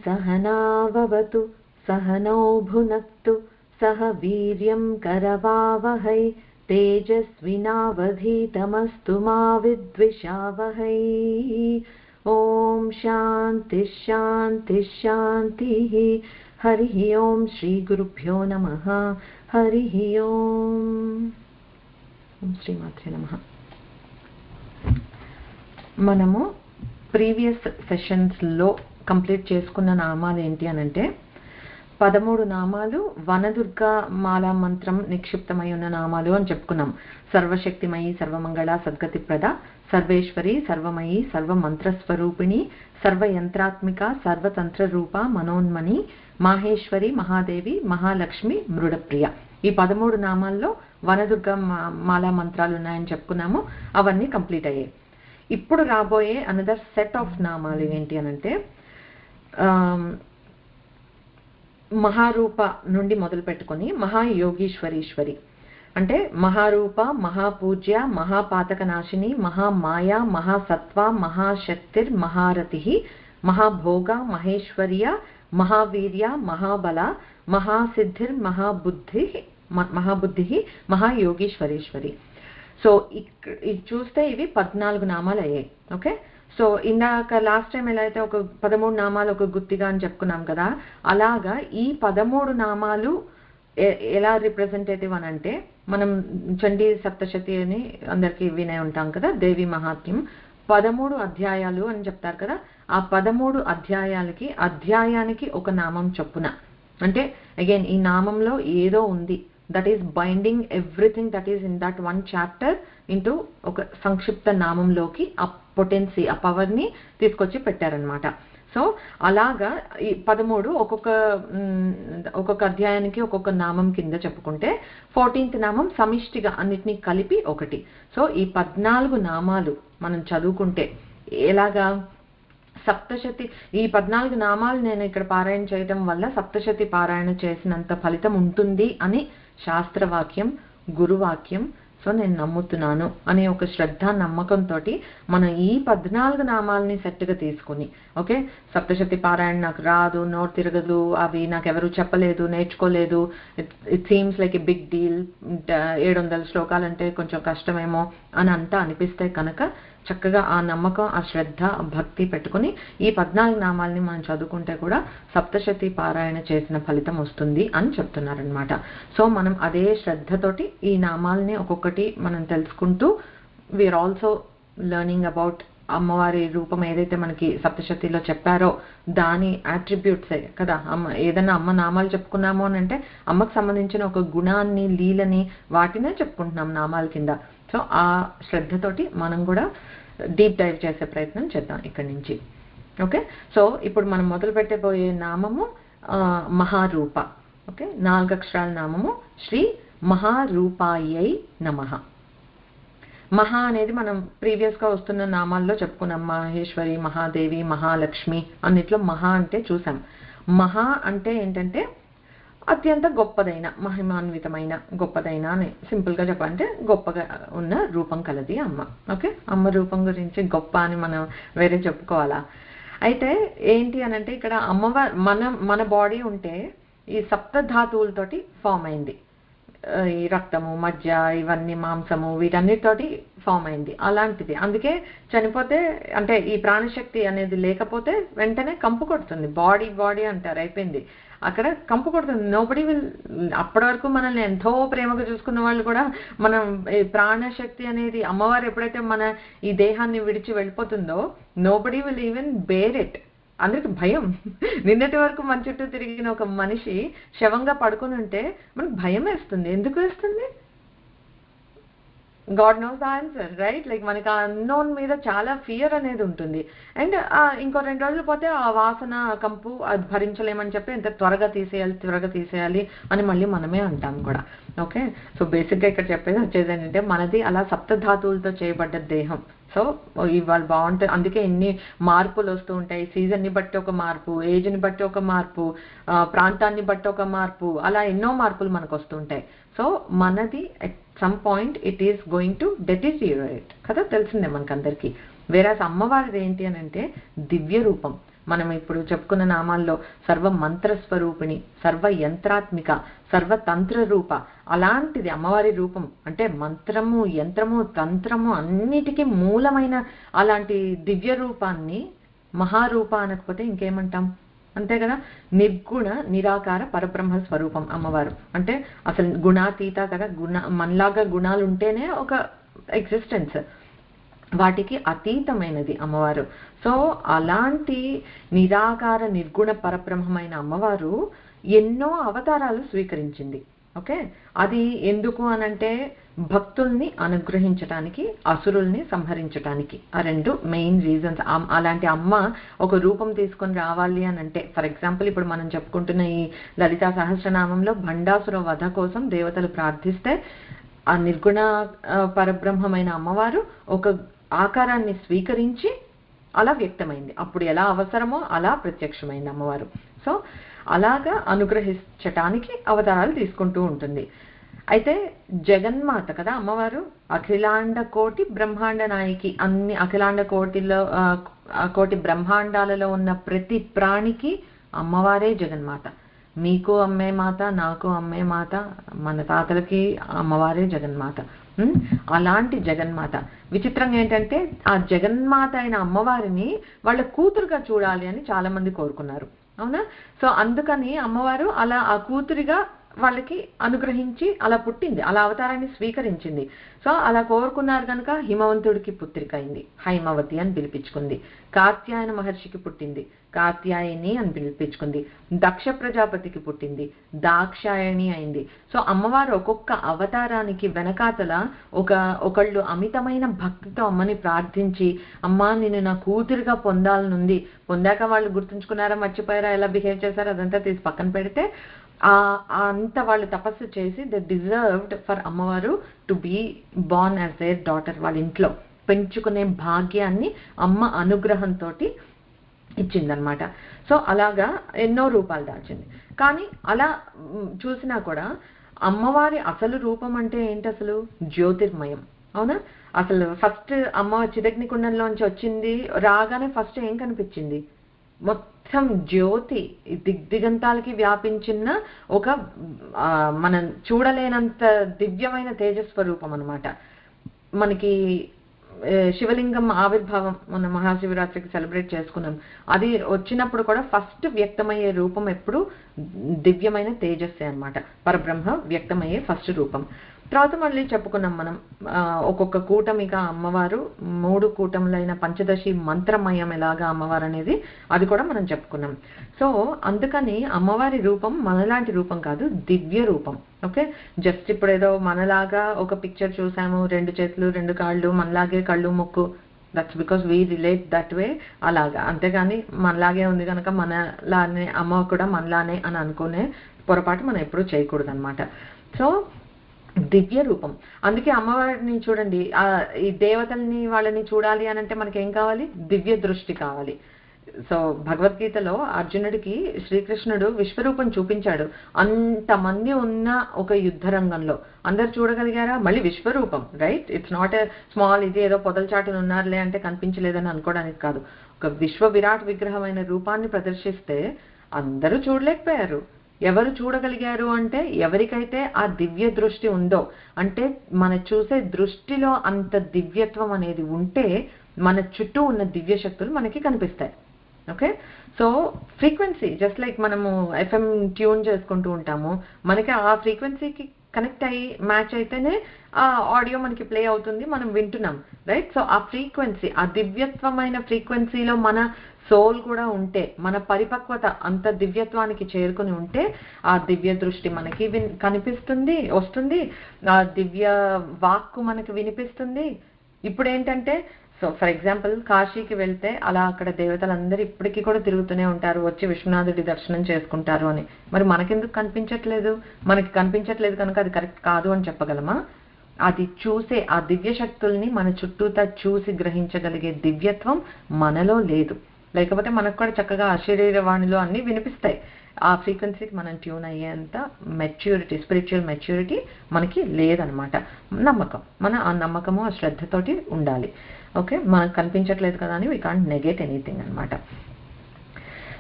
सहनाववतु सहनौ भुनक्तु सह वीर्यं करवावहै तेजस्विनावधीतमस्तु मा विद्विषावहै। ओम शांति शांति शांति। हरिः ओम श्री गुरुभ्यो नमः। हरिः ओम श्रीमात्रे नमः। మనము ప్రీవియస్ సెషన్స్ లో కంప్లీట్ చేసుకున్న నామాలు ఏంటి అనంటే 13 నామాలు వనదుర్గా మాలా మంత్రం నిక్షిప్తమై ఉన్న నామాలు అని చెప్పుకున్నాం. సర్వశక్తిమయి సర్వమంగళ సద్గతిప్రద సర్వేశ్వరి సర్వమయి సర్వమంత్రస్వరూపిణి సర్వయంత్రాత్మిక సర్వతంత్ర రూప మనోన్మణి మాహేశ్వరి మహాదేవి మహాలక్ష్మి మృడప్రియ. ఈ 13 నామాల్లో వనదుర్గా మాలా మంత్రాలు ఉన్నాయని చెప్పుకున్నాము. అవన్నీ కంప్లీట్ అయ్యాయి. ఇప్పుడు రాబోయే అనదర్ సెట్ ఆఫ్ నామాలు ఏంటి అనంటే మహారూప నుండి మొదలు పెట్టుకొని మహాయోగీశ్వరీశ్వరి అంటే మహారూప మహాపూజ్య మహాపాతక నాశిని మహామాయ మహాసత్వ మహాశక్తిర్ మహారతి మహాభోగ మహేశ్వర్య మహావీర్య మహాబల మహాసిద్ధిర్ మహాబుద్ధి మహాయోగీశ్వరీశ్వరి. సో ఇది చూస్తే ఇవి 14 నామాలు అయ్యాయి. ఓకే, సో ఇందాక లాస్ట్ టైం ఎలా అయితే ఒక 13 నామాలు ఒక గుత్తిగా అని చెప్పుకున్నాం కదా, అలాగా ఈ 13 నామాలు ఎలా రిప్రజెంటేటివ్ అని అంటే మనం చండీ సప్తశతి అని అందరికీ వినే ఉంటాం కదా, దేవి మహాత్మ్యం 13 అధ్యాయాలు అని చెప్తారు కదా. ఆ 13 అధ్యాయానికి ఒక నామం చొప్పున అంటే అగైన్ ఈ నామంలో ఏదో ఉంది, that is binding everything that is in that one chapter into ఒక సంక్షిప్త నామంలోకి ఆ పొటెన్సీ ఆ పవర్ ని తీసుకొచ్చి పెట్టారనమాట. సో అలాగా ఈ 13 ఒక్కొక్క అధ్యాయానికి ఒక్కొక్క నామం కింద చెప్పుకుంటే 14th నామం సమిష్టిగా అన్నిటినీ కలిపి ఒకటి. సో ఈ 14 నామాలు మనం చదువుకుంటే ఎలాగా సప్తశతి ఈ 14 నామాలు నేను ఇక్కడ పారాయణ చేయడం వల్ల సప్తశతి పారాయణ చేసినంత ఫలితం ఉంటుంది అని శాస్త్రవాక్యం గురువాక్యం. సో నేను నమ్ముతున్నాను అనే ఒక శ్రద్ధ నమ్మకంతో మనం ఈ 14 నామాలని సెట్గా తీసుకుని ఓకే సప్తశతి పారాయణ నాకు రాదు, నోరు తిరగదు, అవి నాకు ఎవరు చెప్పలేదు, నేర్చుకోలేదు, it seems like a big deal, 700 శ్లోకాలు అంటే కొంచెం కష్టమేమో అని అంతా అనిపిస్తే కనుక చక్కగా ఆ నమ్మకం ఆ శ్రద్ధ భక్తి పెట్టుకుని ఈ 14 నామాలని మనం చదువుకుంటే కూడా సప్తశతి పారాయణ చేసిన ఫలితం వస్తుంది అని చెప్తున్నారనమాట. సో మనం అదే శ్రద్ధతోటి ఈ నామాలని ఒక్కొక్కటి మనం తెలుసుకుంటూ వీఆర్ ఆల్సో లెర్నింగ్ అబౌట్ అమ్మవారి రూపం ఏదైతే మనకి సప్తశతిలో చెప్పారో దాని అట్రిబ్యూట్సే కదా. ఏదైనా అమ్మ నామాలు చెప్పుకున్నాము అని అంటే అమ్మకు సంబంధించిన ఒక గుణాన్ని లీలని వాటినే చెప్పుకుంటున్నాం నామాల కింద. సో ఆ శ్రద్ధతోటి మనం కూడా డీప్ డైవ్ చేసే ప్రయత్నం చేద్దాం ఇక్కడి నుంచి. ఓకే, సో ఇప్పుడు మనం మొదలు పెట్టబోయే నామము మహారూప. ఓకే, 4 అక్షరాల నామము శ్రీ మహారూపాయై నమః. మహా అనేది మనం ప్రీవియస్ గా వస్తున్న నామాల్లో చెప్పుకున్నాం. మహేశ్వరి మహాదేవి మహాలక్ష్మి అన్నిట్లో మహా అంటే చూసాం. మహా అంటే ఏంటంటే అత్యంత గొప్పదైన మహిమాన్వితమైన గొప్పదైన అని సింపుల్ గా చెప్పాలంటే గొప్పగా ఉన్న రూపం కలది అమ్మ. ఓకే, అమ్మ రూపం గురించి గొప్ప అని మనం వేరే చెప్పుకోవాలా? అయితే ఏంటి అనంటే ఇక్కడ అమ్మవారి మన బాడీ ఉంటే ఈ సప్త ధాతువులతోటి ఫామ్ అయింది. ఈ రక్తము మజ్జ ఇవన్నీ మాంసము వీటన్నిటితోటి ఫామ్ అయింది. అలాంటిది అందుకే చనిపోతే అంటే ఈ ప్రాణశక్తి అనేది లేకపోతే వెంటనే కంపు కొడుతుంది. బాడీ అంటారు, అయిపోయింది అక్కడ కంపు కొడుతుంది. నోబడి విల్ అప్పటి వరకు మనల్ని ఎంతో ప్రేమగా చూసుకున్న వాళ్ళు కూడా మనం ప్రాణశక్తి అనేది అమ్మవారు ఎప్పుడైతే మన ఈ దేహాన్ని విడిచి వెళ్ళిపోతుందో nobody will even bear it. అందరికి భయం. నిన్నటి వరకు మన చుట్టూ తిరిగిన ఒక మనిషి శవంగా పడుకుని ఉంటే మనకు భయం వేస్తుంది. ఎందుకు వేస్తుంది? God knows the answer, right? Like మనకి ఆ అన్నోన్ మీద చాలా ఫియర్ అనేది ఉంటుంది. అండ్ ఇంకో 2 రోజులు పోతే ఆ వాసన కంపు అది భరించలేమని చెప్పి ఎంత త్వరగా తీసేయాలి అని మళ్ళీ మనమే అంటాం కూడా. ఓకే, సో బేసిక్గా ఇక్కడ వచ్చేది ఏంటంటే మనది అలా సప్తధాతువులతో చేయబడ్డ దేహం. సో ఇవాళ బాగుంటుంది. అందుకే ఎన్ని మార్పులు వస్తూ ఉంటాయి. సీజన్ని బట్టి ఒక మార్పు, ఏజ్ని బట్టి ఒక మార్పు, ప్రాంతాన్ని బట్టి ఒక మార్పు, అలా ఎన్నో మార్పులు మనకు వస్తూ ఉంటాయి. సో మనది at some point it is going to deteriorate కదా, తెలిసిందే మనకందరికి. వేరాస్ అమ్మవారిది ఏంటి అని అంటే దివ్య రూపం. మనం ఇప్పుడు చెప్పుకున్న నామాల్లో సర్వ మంత్రస్వరూపిణి, సర్వ యంత్రాత్మిక, సర్వతంత్ర రూప, అలాంటిది అమ్మవారి రూపం. అంటే మంత్రము, యంత్రము, తంత్రము అన్నిటికీ మూలమైన అలాంటి దివ్య రూపాన్ని మహారూప అనకపోతే ఇంకేమంటాం? అంతే కదా. నిర్గుణ నిరాకార పరబ్రహ్మ స్వరూపం అమ్మవారు. అంటే అసలు గుణాతీత కదా, మనలాగా గుణాలు ఉంటేనే ఒక ఎగ్జిస్టెన్స్, వాటికి అతీతమైనది అమ్మవారు. సో అలాంటి నిరాకార నిర్గుణ పరబ్రహ్మమైన అమ్మవారు ఎన్నో అవతారాలు స్వీకరించింది. ఓకే, అది ఎందుకు అనంటే భక్తుల్ని అనుగ్రహించటానికి, అసురుల్ని సంహరించటానికి. ఆ రెండు మెయిన్ రీజన్స్. అలాంటి అమ్మ ఒక రూపం తీసుకొని రావాలి అని అంటే, ఫర్ ఎగ్జాంపుల్ ఇప్పుడు మనం చెప్పుకుంటున్న ఈ లలితా సహస్రనామంలో భండాసుర వధ కోసం దేవతలు ప్రార్థిస్తే ఆ నిర్గుణ పరబ్రహ్మమైన అమ్మవారు ఒక ఆకారాన్ని స్వీకరించి అలా వ్యక్తమైంది. అప్పుడు ఎలా అవసరమో అలా ప్రత్యక్షమైంది అమ్మవారు. సో అలాగా అనుగ్రహించటానికి అవతారాలు తీసుకుంటూ ఉంటుంది. అయితే జగన్మాత కదా అమ్మవారు, అఖిలాండ కోటి బ్రహ్మాండ నాయకి. అన్ని అఖిలాండ కోటి బ్రహ్మాండాలలో ఉన్న ప్రతి ప్రాణికి అమ్మవారే జగన్మాత. మీకు అమ్మే మాత, నాకు అమ్మే మాత, మన తాతలకి అమ్మవారే జగన్మాత. అలాంటి జగన్మాత. విచిత్రంగా ఏంటంటే ఆ జగన్మాత అయిన అమ్మవారిని వాళ్ళ కూతురుగా చూడాలి అని చాలా మంది కోరుకున్నారు, అవునా? సో అందుకని అమ్మవారు అలా ఆ కూతురిగా వాళ్ళకి అనుగ్రహించి అలా పుట్టింది, అలా అవతారాన్ని స్వీకరించింది. సో అలా కోరుకున్నారు కనుక హిమవంతుడికి పుత్రిక అయింది, హైమవతి అని పిలిపించుకుంది. కాత్యాయన మహర్షికి పుట్టింది, కాత్యాయని అని పిలిపించుకుంది. దక్ష ప్రజాపతికి పుట్టింది, దాక్షాయణి అయింది. సో అమ్మవారు ఒక్కొక్క అవతారానికి వెనకాతల ఒకళ్ళు అమితమైన భక్తితో అమ్మని ప్రార్థించి, అమ్మా నేను నా కూతురుగా పొందాలనుంది, పొందాక వాళ్ళు గుర్తుంచుకున్నారా, మర్చిపోయారా, ఎలా బిహేవ్ చేశారో అదంతా తీసి పక్కన పెడితే అంత వాళ్ళు తపస్సు చేసి దే డిజర్వ్డ్ ఫర్ అమ్మవారు to be born as their daughter. వాళ్ళ ఇంట్లో పెంచుకునే భాగ్యాన్ని అమ్మ అనుగ్రహంతో ఇచ్చిందనమాట. సో అలాగా ఎన్నో రూపాలు దాల్చింది. కానీ అలా చూసినా కూడా అమ్మవారి అసలు రూపం అంటే ఏంటి? అసలు జ్యోతిర్మయం, అవునా? అసలు ఫస్ట్ అమ్మ చిదగ్నికుండంలోంచి వచ్చింది, రాగానే ఫస్ట్ ఏం కనిపించింది? మొత్తం జ్యోతి దిగ్దిగంతాలకి వ్యాపించిన ఒక మనం చూడలేనంత దివ్యమైన తేజస్వరూపం అనమాట. మనకి శివలింగం ఆవిర్భావం మన మహాశివరాత్రికి సెలబ్రేట్ చేసుకున్నాం. అది వచ్చినప్పుడు కూడా ఫస్ట్ వ్యక్తమయ్యే రూపం ఎప్పుడు దివ్యమైన తేజస్సే అనమాట. పరబ్రహ్మ వ్యక్తమయ్యే ఫస్ట్ రూపం. తర్వాత మళ్ళీ చెప్పుకున్నాం మనం ఒక్కొక్క కూటమిగా అమ్మవారు 3 కూటములైన పంచదశి మంత్రమయం ఎలాగా అమ్మవారు అనేది అది కూడా మనం చెప్పుకున్నాం. సో అందుకని అమ్మవారి రూపం మనలాంటి రూపం కాదు, దివ్య రూపం. ఓకే, జస్ట్ ఇప్పుడు ఏదో మనలాగా ఒక పిక్చర్ చూసాము, 2 చేతులు 2 కాళ్ళు, మనలాగే కళ్ళు ముక్కు, that's because we relate that way, అలాగా. అంతేగాని మనలాగే ఉంది కనుక మనలానే అమ్మ కూడా మనలానే అని అనుకునే పొరపాటు మనం ఎప్పుడూ చేయకూడదు అనమాట. సో దివ్య రూపం. అందుకే అమ్మవారిని చూడండి, ఈ దేవతల్ని వాళ్ళని చూడాలి అని అంటే మనకి ఏం కావాలి? దివ్య దృష్టి కావాలి. సో భగవద్గీతలో అర్జునుడికి శ్రీకృష్ణుడు విశ్వరూపం చూపించాడు. అంతమంది ఉన్న ఒక యుద్ధ రంగంలో అందరు చూడగలిగారా? మళ్ళీ విశ్వరూపం, right? It's not a small, ఇది ఏదో పొదల చాటున ఉన్నారులే అంటే కనిపించలేదని అనుకోవడానికి కాదు. ఒక విశ్వ విరాట్ విగ్రహమైన రూపాన్ని ప్రదర్శిస్తే అందరూ చూడలేకపోయారు. ఎవరు చూడగలిగారు అంటే ఎవరికైతే ఆ దివ్య దృష్టి ఉందో, అంటే మన చూసే దృష్టిలో అంత దివ్యత్వం అనేది ఉంటే మన చుట్టూ ఉన్న దివ్య శక్తులు మనకి కనిపిస్తాయి. Okay, so frequency just like మనము ఎఫ్ఎం ట్యూన్ చేసుకుంటూ ఉంటాము, మనకి ఆ ఫ్రీక్వెన్సీకి కనెక్ట్ అయ్యి మ్యాచ్ అయితేనే ఆ ఆడియో మనకి ప్లే అవుతుంది, మనం వింటున్నాం, రైట్? సో ఆ ఫ్రీక్వెన్సీ, ఆ దివ్యత్వమైన ఫ్రీక్వెన్సీలో మన సోల్ కూడా ఉంటే, మన పరిపక్వత అంత దివ్యత్వానికి చేరుకుని ఉంటే ఆ దివ్య దృష్టి మనకి కనిపిస్తుంది, వస్తుంది. ఆ దివ్య వాక్కు మనకి వినిపిస్తుంది. ఇప్పుడు ఏంటంటే, సో ఫర్ ఎగ్జాంపుల్ కాశీకి వెళ్తే అలా అక్కడ దేవతలందరూ ఇప్పటికీ కూడా తిరుగుతూనే ఉంటారు, వచ్చి విశ్వనాథుడి దర్శనం చేసుకుంటారు అని. మరి మనకెందుకు కనిపించట్లేదు? మనకి కనిపించట్లేదు కనుక అది కరెక్ట్ కాదు అని చెప్పగలమా? అది చూసే ఆ దివ్య శక్తుల్ని మన చుట్టూతా చూసి గ్రహించగలిగే దివ్యత్వం మనలో లేదు. లేకపోతే మనకు కూడా చక్కగా అశరీరవాణిలో అన్ని వినిపిస్తాయి. ఆ ఫ్రీక్వెన్సీకి మనం ట్యూన్ అయ్యేంత మెచ్యూరిటీ, స్పిరిచువల్ మెచ్యూరిటీ మనకి లేదనమాట. నమ్మకం, మన ఆ నమ్మకము ఆ శ్రద్ధతోటి ఉండాలి. ఓకే, మనకు కనిపించట్లేదు కదా అని వీ కాంట్ నెగేట్ ఎనీథింగ్ అనమాట.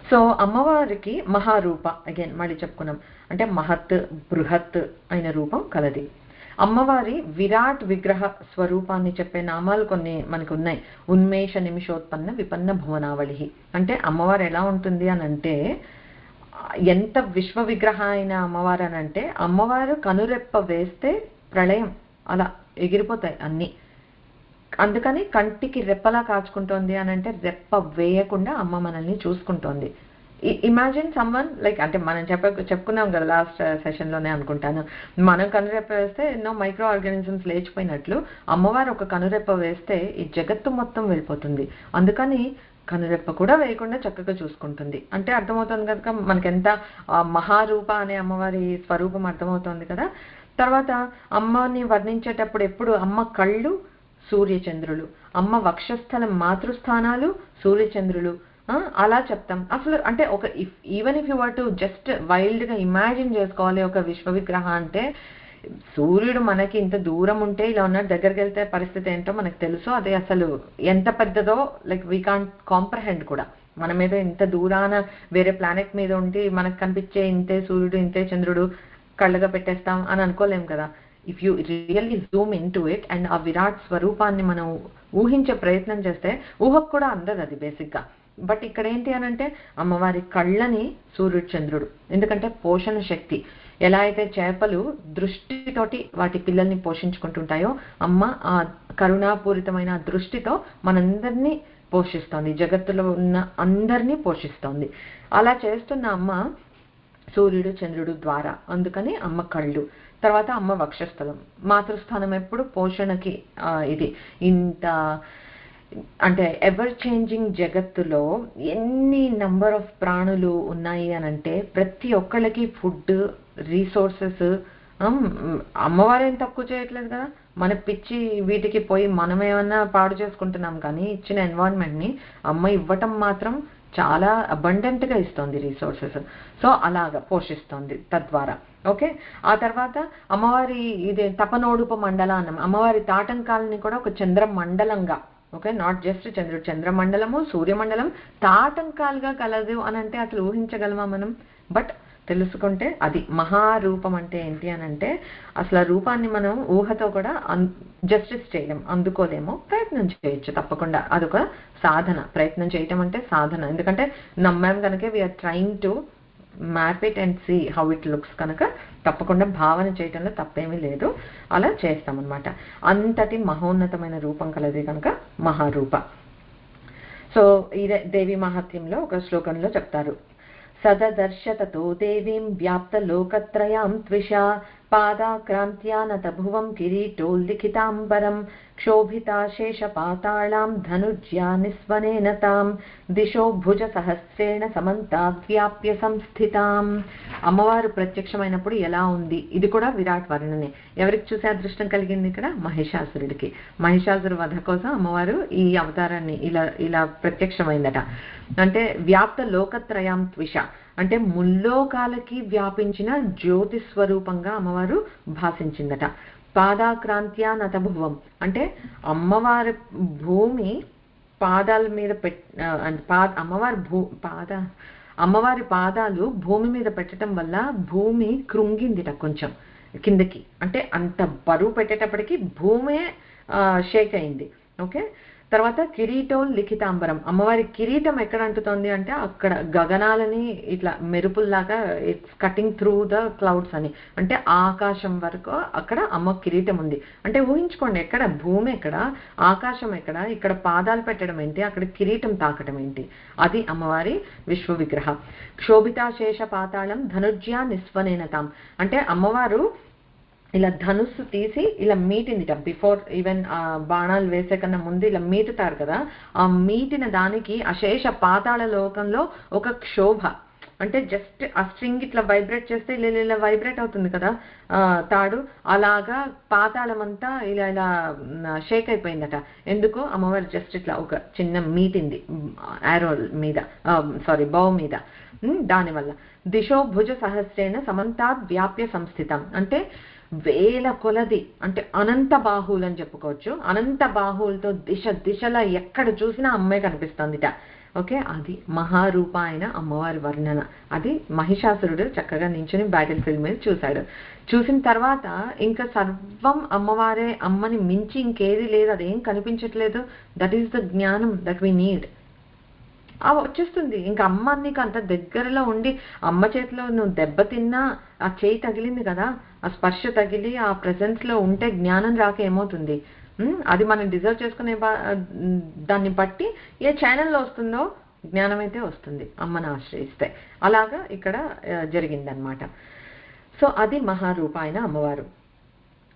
సో అమ్మవారికి మహారూప, అగైన్ మళ్ళీ చెప్పుకున్నాం, అంటే మహత్ బృహత్ అయిన రూపం కలది. అమ్మవారి విరాట్ విగ్రహ స్వరూపాన్ని చెప్పే నామాలు కొన్ని మనకు ఉన్నాయి. ఉన్మేష నిమిషోత్పన్న విపన్న భువనావళి, అంటే అమ్మవారు ఎలా ఉంటుంది అని అంటే ఎంత విశ్వ విగ్రహ అయిన అమ్మవారు అని అంటే అమ్మవారు కనురెప్ప వేస్తే ప్రళయం అలా ఎగిరిపోతాయి అన్నీ. అందుకని కంటికి రెప్పలా కాచుకుంటోంది అని అంటే రెప్ప వేయకుండా అమ్మ మనల్ని చూసుకుంటోంది. ఇమాజిన్ సమ్వన్ లైక్, అంటే మనం చెప్పుకున్నాం కదా లాస్ట్ సెషన్లోనే అనుకుంటాను, మనం కనురెప్ప వేస్తే ఎన్నో మైక్రో ఆర్గానిజమ్స్ లేచిపోయినట్లు అమ్మవారు ఒక కనురెప్ప వేస్తే ఈ జగత్తు మొత్తం వెళ్ళిపోతుంది. అందుకని కనురెప్ప కూడా వేయకుండా చక్కగా చూసుకుంటుంది. అంటే అర్థమవుతుంది కనుక మనకి ఎంత మహారూప అనే అమ్మవారి స్వరూపం అర్థమవుతోంది కదా. తర్వాత అమ్మని వర్ణించేటప్పుడు ఎప్పుడు అమ్మ కళ్ళు సూర్యచంద్రులు, అమ్మ వక్షస్థలం మాతృస్థానాలు సూర్యచంద్రులు అలా చెప్తాం. అసలు అంటే ఒక even if you were to just వైల్డ్గా ఇమాజిన్ చేసుకోవాలి ఒక విశ్వ విగ్రహ అంటే, సూర్యుడు మనకి ఇంత దూరం ఉంటే ఇలా ఉన్నాడు, దగ్గరికి వెళ్తే పరిస్థితి ఏంటో మనకు తెలుసు. అదే అసలు ఎంత పెద్దదో లైక్ వీ కాంట్ కాంప్రహెండ్ కూడా. మన మీద ఇంత దూరాన వేరే ప్లానెట్ మీద ఉండి మనకు కనిపించే ఇంతే సూర్యుడు ఇంతే చంద్రుడు కళ్ళగా పెట్టేస్తాం అని అనుకోలేం కదా. If you really Zoom in to it and ఆ విరాట్ స్వరూపాన్ని మనం ఊహించే ప్రయత్నం చేస్తే ఊహకు కూడా అందదు అది బేసిక్గా. బట్ ఇక్కడ ఏంటి అని అంటే అమ్మవారి కళ్ళని సూర్యుడు చంద్రుడు, ఎందుకంటే పోషణ శక్తి. ఎలా అయితే చేపలు దృష్టితోటి వాటి పిల్లల్ని పోషించుకుంటుంటాయో అమ్మ ఆ కరుణాపూరితమైన దృష్టితో మనందరినీ పోషిస్తోంది, జగత్తులో ఉన్న అందరినీ పోషిస్తోంది. అలా చేస్తున్న అమ్మ సూర్యుడు చంద్రుడు ద్వారా, అందుకని అమ్మ కళ్ళు. తర్వాత అమ్మ వక్షస్థలం, మాతృస్థానం ఎప్పుడు పోషణకి. ఇది ఇంత అంటే ఎవర్ చేంజింగ్ జగత్తులో ఎన్ని నంబర్ ఆఫ్ ప్రాణులు ఉన్నాయి అని అంటే ప్రతి ఒక్కళ్ళకి ఫుడ్ రీసోర్సెస్ అమ్మవారేం తక్కువ చేయట్లేదు కదా. మన పిచ్చి వీటికి పోయి మనం ఏమన్నా పాడు చేసుకుంటున్నాం, కానీ ఇచ్చిన ఎన్వైరన్మెంట్ని అమ్మ ఇవ్వటం మాత్రం చాలా అబండెంట్గా ఇస్తుంది రీసోర్సెస్. సో అలాగా పోషిస్తుంది తద్వారా. ఓకే, ఆ తర్వాత అమ్మవారి ఇదే తపనోడుప మండల అన్నం, అమ్మవారి తాటంకాలని కూడా ఒక చంద్రమండలంగా, ఓకే, నాట్ జస్ట్ చంద్రుడు, చంద్రమండలము సూర్యమండలం తాటంకాలుగా కలదు అని అంటే అసలు ఊహించగలమా మనం? బట్ తెలుసుకుంటే అది మహారూపం అంటే ఏంటి అని అంటే అసలు ఆ రూపాన్ని మనం ఊహతో కూడా జస్టిస్ చేయలేం, అందుకోలేమో. ప్రయత్నం చేయొచ్చు తప్పకుండా, అదొక సాధన. ప్రయత్నం చేయటం అంటే సాధన, ఎందుకంటే నమ్మాం కనుక we are trying to map it and see how it looks కనుక తప్పకుండా భావన చేయటంలో తప్పేమీ లేదు, అలా చేస్తామన్నమాట. అంతటి మహోన్నతమైన రూపం కలది కనుక మహారూప. సో ఈ దేవి మహాత్మ్యంలో ఒక శ్లోకంలో చెప్తారు, సదదర్శతతో దేవీం వ్యాప్త లోకత్రయాం త్విషా పాదాక్రాంత్యా నతభువం కిరీటోల్లిఖితాంబరం క్షోభితా శేషపాతాళాం ధనుజ్యా నిస్వనేన తాం దిశో భుజ సహస్రేణ సమంతావ్యాప్య సంస్థితాం. అమ్మవారు ప్రత్యక్షమైనప్పుడు ఎలా ఉంది, ఇది కూడా విరాట్ వర్ణనే. ఎవరికి చూసే అదృష్టం కలిగింది ఇక్కడ? మహిషాసురుడికి. మహిషాసురు వధ కోసం అమ్మవారు ఈ అవతారాన్ని ఇలా ప్రత్యక్షమైందట. అంటే వ్యాప్త లోకత్రయాం త్విష, అంటే ముల్లోకాలకి వ్యాపించిన జ్యోతి స్వరూపంగా అమ్మవారు భాషించిందట. పాదాక్రాంత్యా నతభువం, అంటే అమ్మవారి భూమి పాదాల మీద అమ్మవారి పాదాలు భూమి మీద పెట్టడం వల్ల భూమి కృంగిందిట కొంచెం కిందకి. అంటే అంత బరువు పెట్టేటప్పటికి భూమే షేక్ అయింది. ఓకే, తర్వాత కిరీటోల్ లిఖితాంబరం, అమ్మవారి కిరీటం ఎక్కడ అంటుతోంది అంటే అక్కడ గగనాలని ఇట్లా మెరుపుల్లాగా it's cutting through the clouds అని, అంటే ఆకాశం వరకు అక్కడ అమ్మ కిరీటం ఉంది. అంటే ఊహించుకోండి, ఎక్కడ భూమి ఎక్కడ, ఆకాశం ఎక్కడ, ఇక్కడ పాదాలు పెట్టడం ఏంటి, అక్కడ కిరీటం తాకటం ఏంటి, అది అమ్మవారి విశ్వ విగ్రహ. క్షోభితాశేష పాతాళం ధనుజ్యా నిస్వనేనతాం, అంటే అమ్మవారు ఇలా ధనుస్సు తీసి ఇలా మీటిందిట. బిఫోర్ ఈవెన్ బాణాలు వేసే కన్నా ముందు ఇలా మీటుతారు కదా, ఆ మీటిన దానికి అశేష పాతాళ లోకంలో ఒక క్షోభ, అంటే జస్ట్ ఆ స్ట్రింగ్ ఇట్లా వైబ్రేట్ చేస్తే ఇలా వైబ్రేట్ అవుతుంది కదా తాడు, అలాగా పాతాళం అంతా ఇలా షేక్ అయిపోయిందట. ఎందుకు? అమ్మవారు జస్ట్ ఇట్లా ఒక చిన్న మీటింది ఆరో మీద, బౌ మీద, దానివల్ల. దిశో భుజ సహస్రేణ సమంతాద్ వ్యాప్య సంస్థితం, అంటే వేల కొలది, అంటే అనంత బాహువులు అని చెప్పుకోవచ్చు. అనంత బాహువులతో దిశలా ఎక్కడ చూసినా అమ్మాయి కనిపిస్తుందిట. ఓకే, అది మహారూప అయిన అమ్మవారి వర్ణన. అది మహిషాసురుడు చక్కగా నించుని బ్యాటిల్ ఫీల్డ్ మీద చూశాడు. చూసిన తర్వాత ఇంకా సర్వం అమ్మవారే, అమ్మని మించి ఇంకేది లేదు, అదేం కనిపించట్లేదు. దట్ ఈస్ ద జ్ఞానం దట్ వీ నీడ్. వచ్చేస్తుంది. ఇంకా అమ్మ నీకు అంత దగ్గరలో ఉండి, అమ్మ చేతిలో నువ్వు దెబ్బతిన్నా, ఆ చేయి తగిలింది కదా, ఆ స్పర్శ తగిలి ఆ ప్రెసెన్స్ లో ఉంటే జ్ఞానం రాక ఏమవుతుంది? అది మనం డిజర్వ్ చేసుకునే దాన్ని బట్టి ఏ ఛానల్లో వస్తుందో జ్ఞానం అయితే వస్తుంది అమ్మను ఆశ్రయిస్తే. అలాగా ఇక్కడ జరిగిందనమాట. సో అది మహారూప అయిన అమ్మవారు.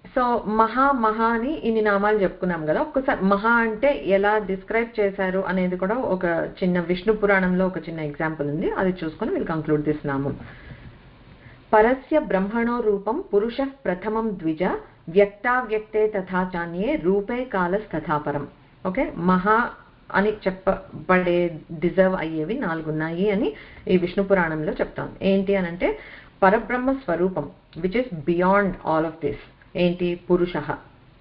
సో మహా అని ఇన్ని నామాలు చెప్పుకున్నాం కదా. ఒక్కసారి మహా అంటే ఎలా డిస్క్రైబ్ చేశారు అనేది కూడా ఒక చిన్న విష్ణు పురాణంలో ఒక చిన్న ఎగ్జాంపుల్ ఉంది, అది చూసుకొని వీళ్ళు కంక్లూడ్ దిస్ నామం. పరస్య బ్రహ్మణో రూపం పురుష ప్రథమం ద్విజ వ్యక్తావ్యక్తే తథా చాన్యే రూపే కాలస్తథాపరం. ఓకే, మహా అని చెప్పబడే డిజర్వ్ అయ్యేవి 4 ఉన్నాయి అని ఈ విష్ణు పురాణంలో చెప్తాం. ఏంటి అనంటే పరబ్రహ్మ స్వరూపం which is beyond all of this. ఏంటి? పురుష,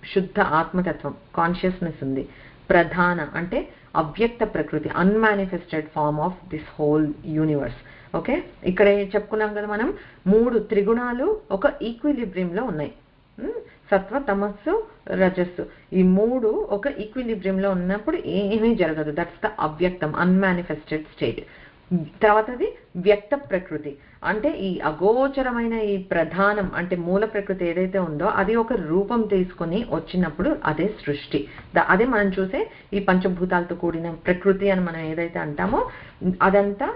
శుద్ధ ఆత్మతత్వం, కాన్షియస్నెస్ ఉంది. ప్రధాన అంటే అవ్యక్త ప్రకృతి, unmanifested form of this whole universe. Okay, ఇక్కడ చెప్పుకున్నాం కదా మనం, 3 త్రిగుణాలు ఒక ఈక్విలిబ్రియంలో ఉన్నాయి. సత్వ, తమస్సు, రజస్సు, ఈ 3 ఒక ఈక్విలిబ్రియంలో ఉన్నప్పుడు ఏమీ జరగదు. దట్స్ ద అవ్యక్తం, అన్మానిఫెస్టెడ్ స్టేట్. తర్వాతది వ్యక్త ప్రకృతి, అంటే ఈ అగోచరమైన ఈ ప్రధానం అంటే మూల ప్రకృతి ఏదైతే ఉందో అది ఒక రూపం తీసుకొని వచ్చినప్పుడు అదే సృష్టి. అదే మనం చూసే ఈ పంచభూతాలతో కూడిన ప్రకృతి అని మనం ఏదైతే అంటామో అదంతా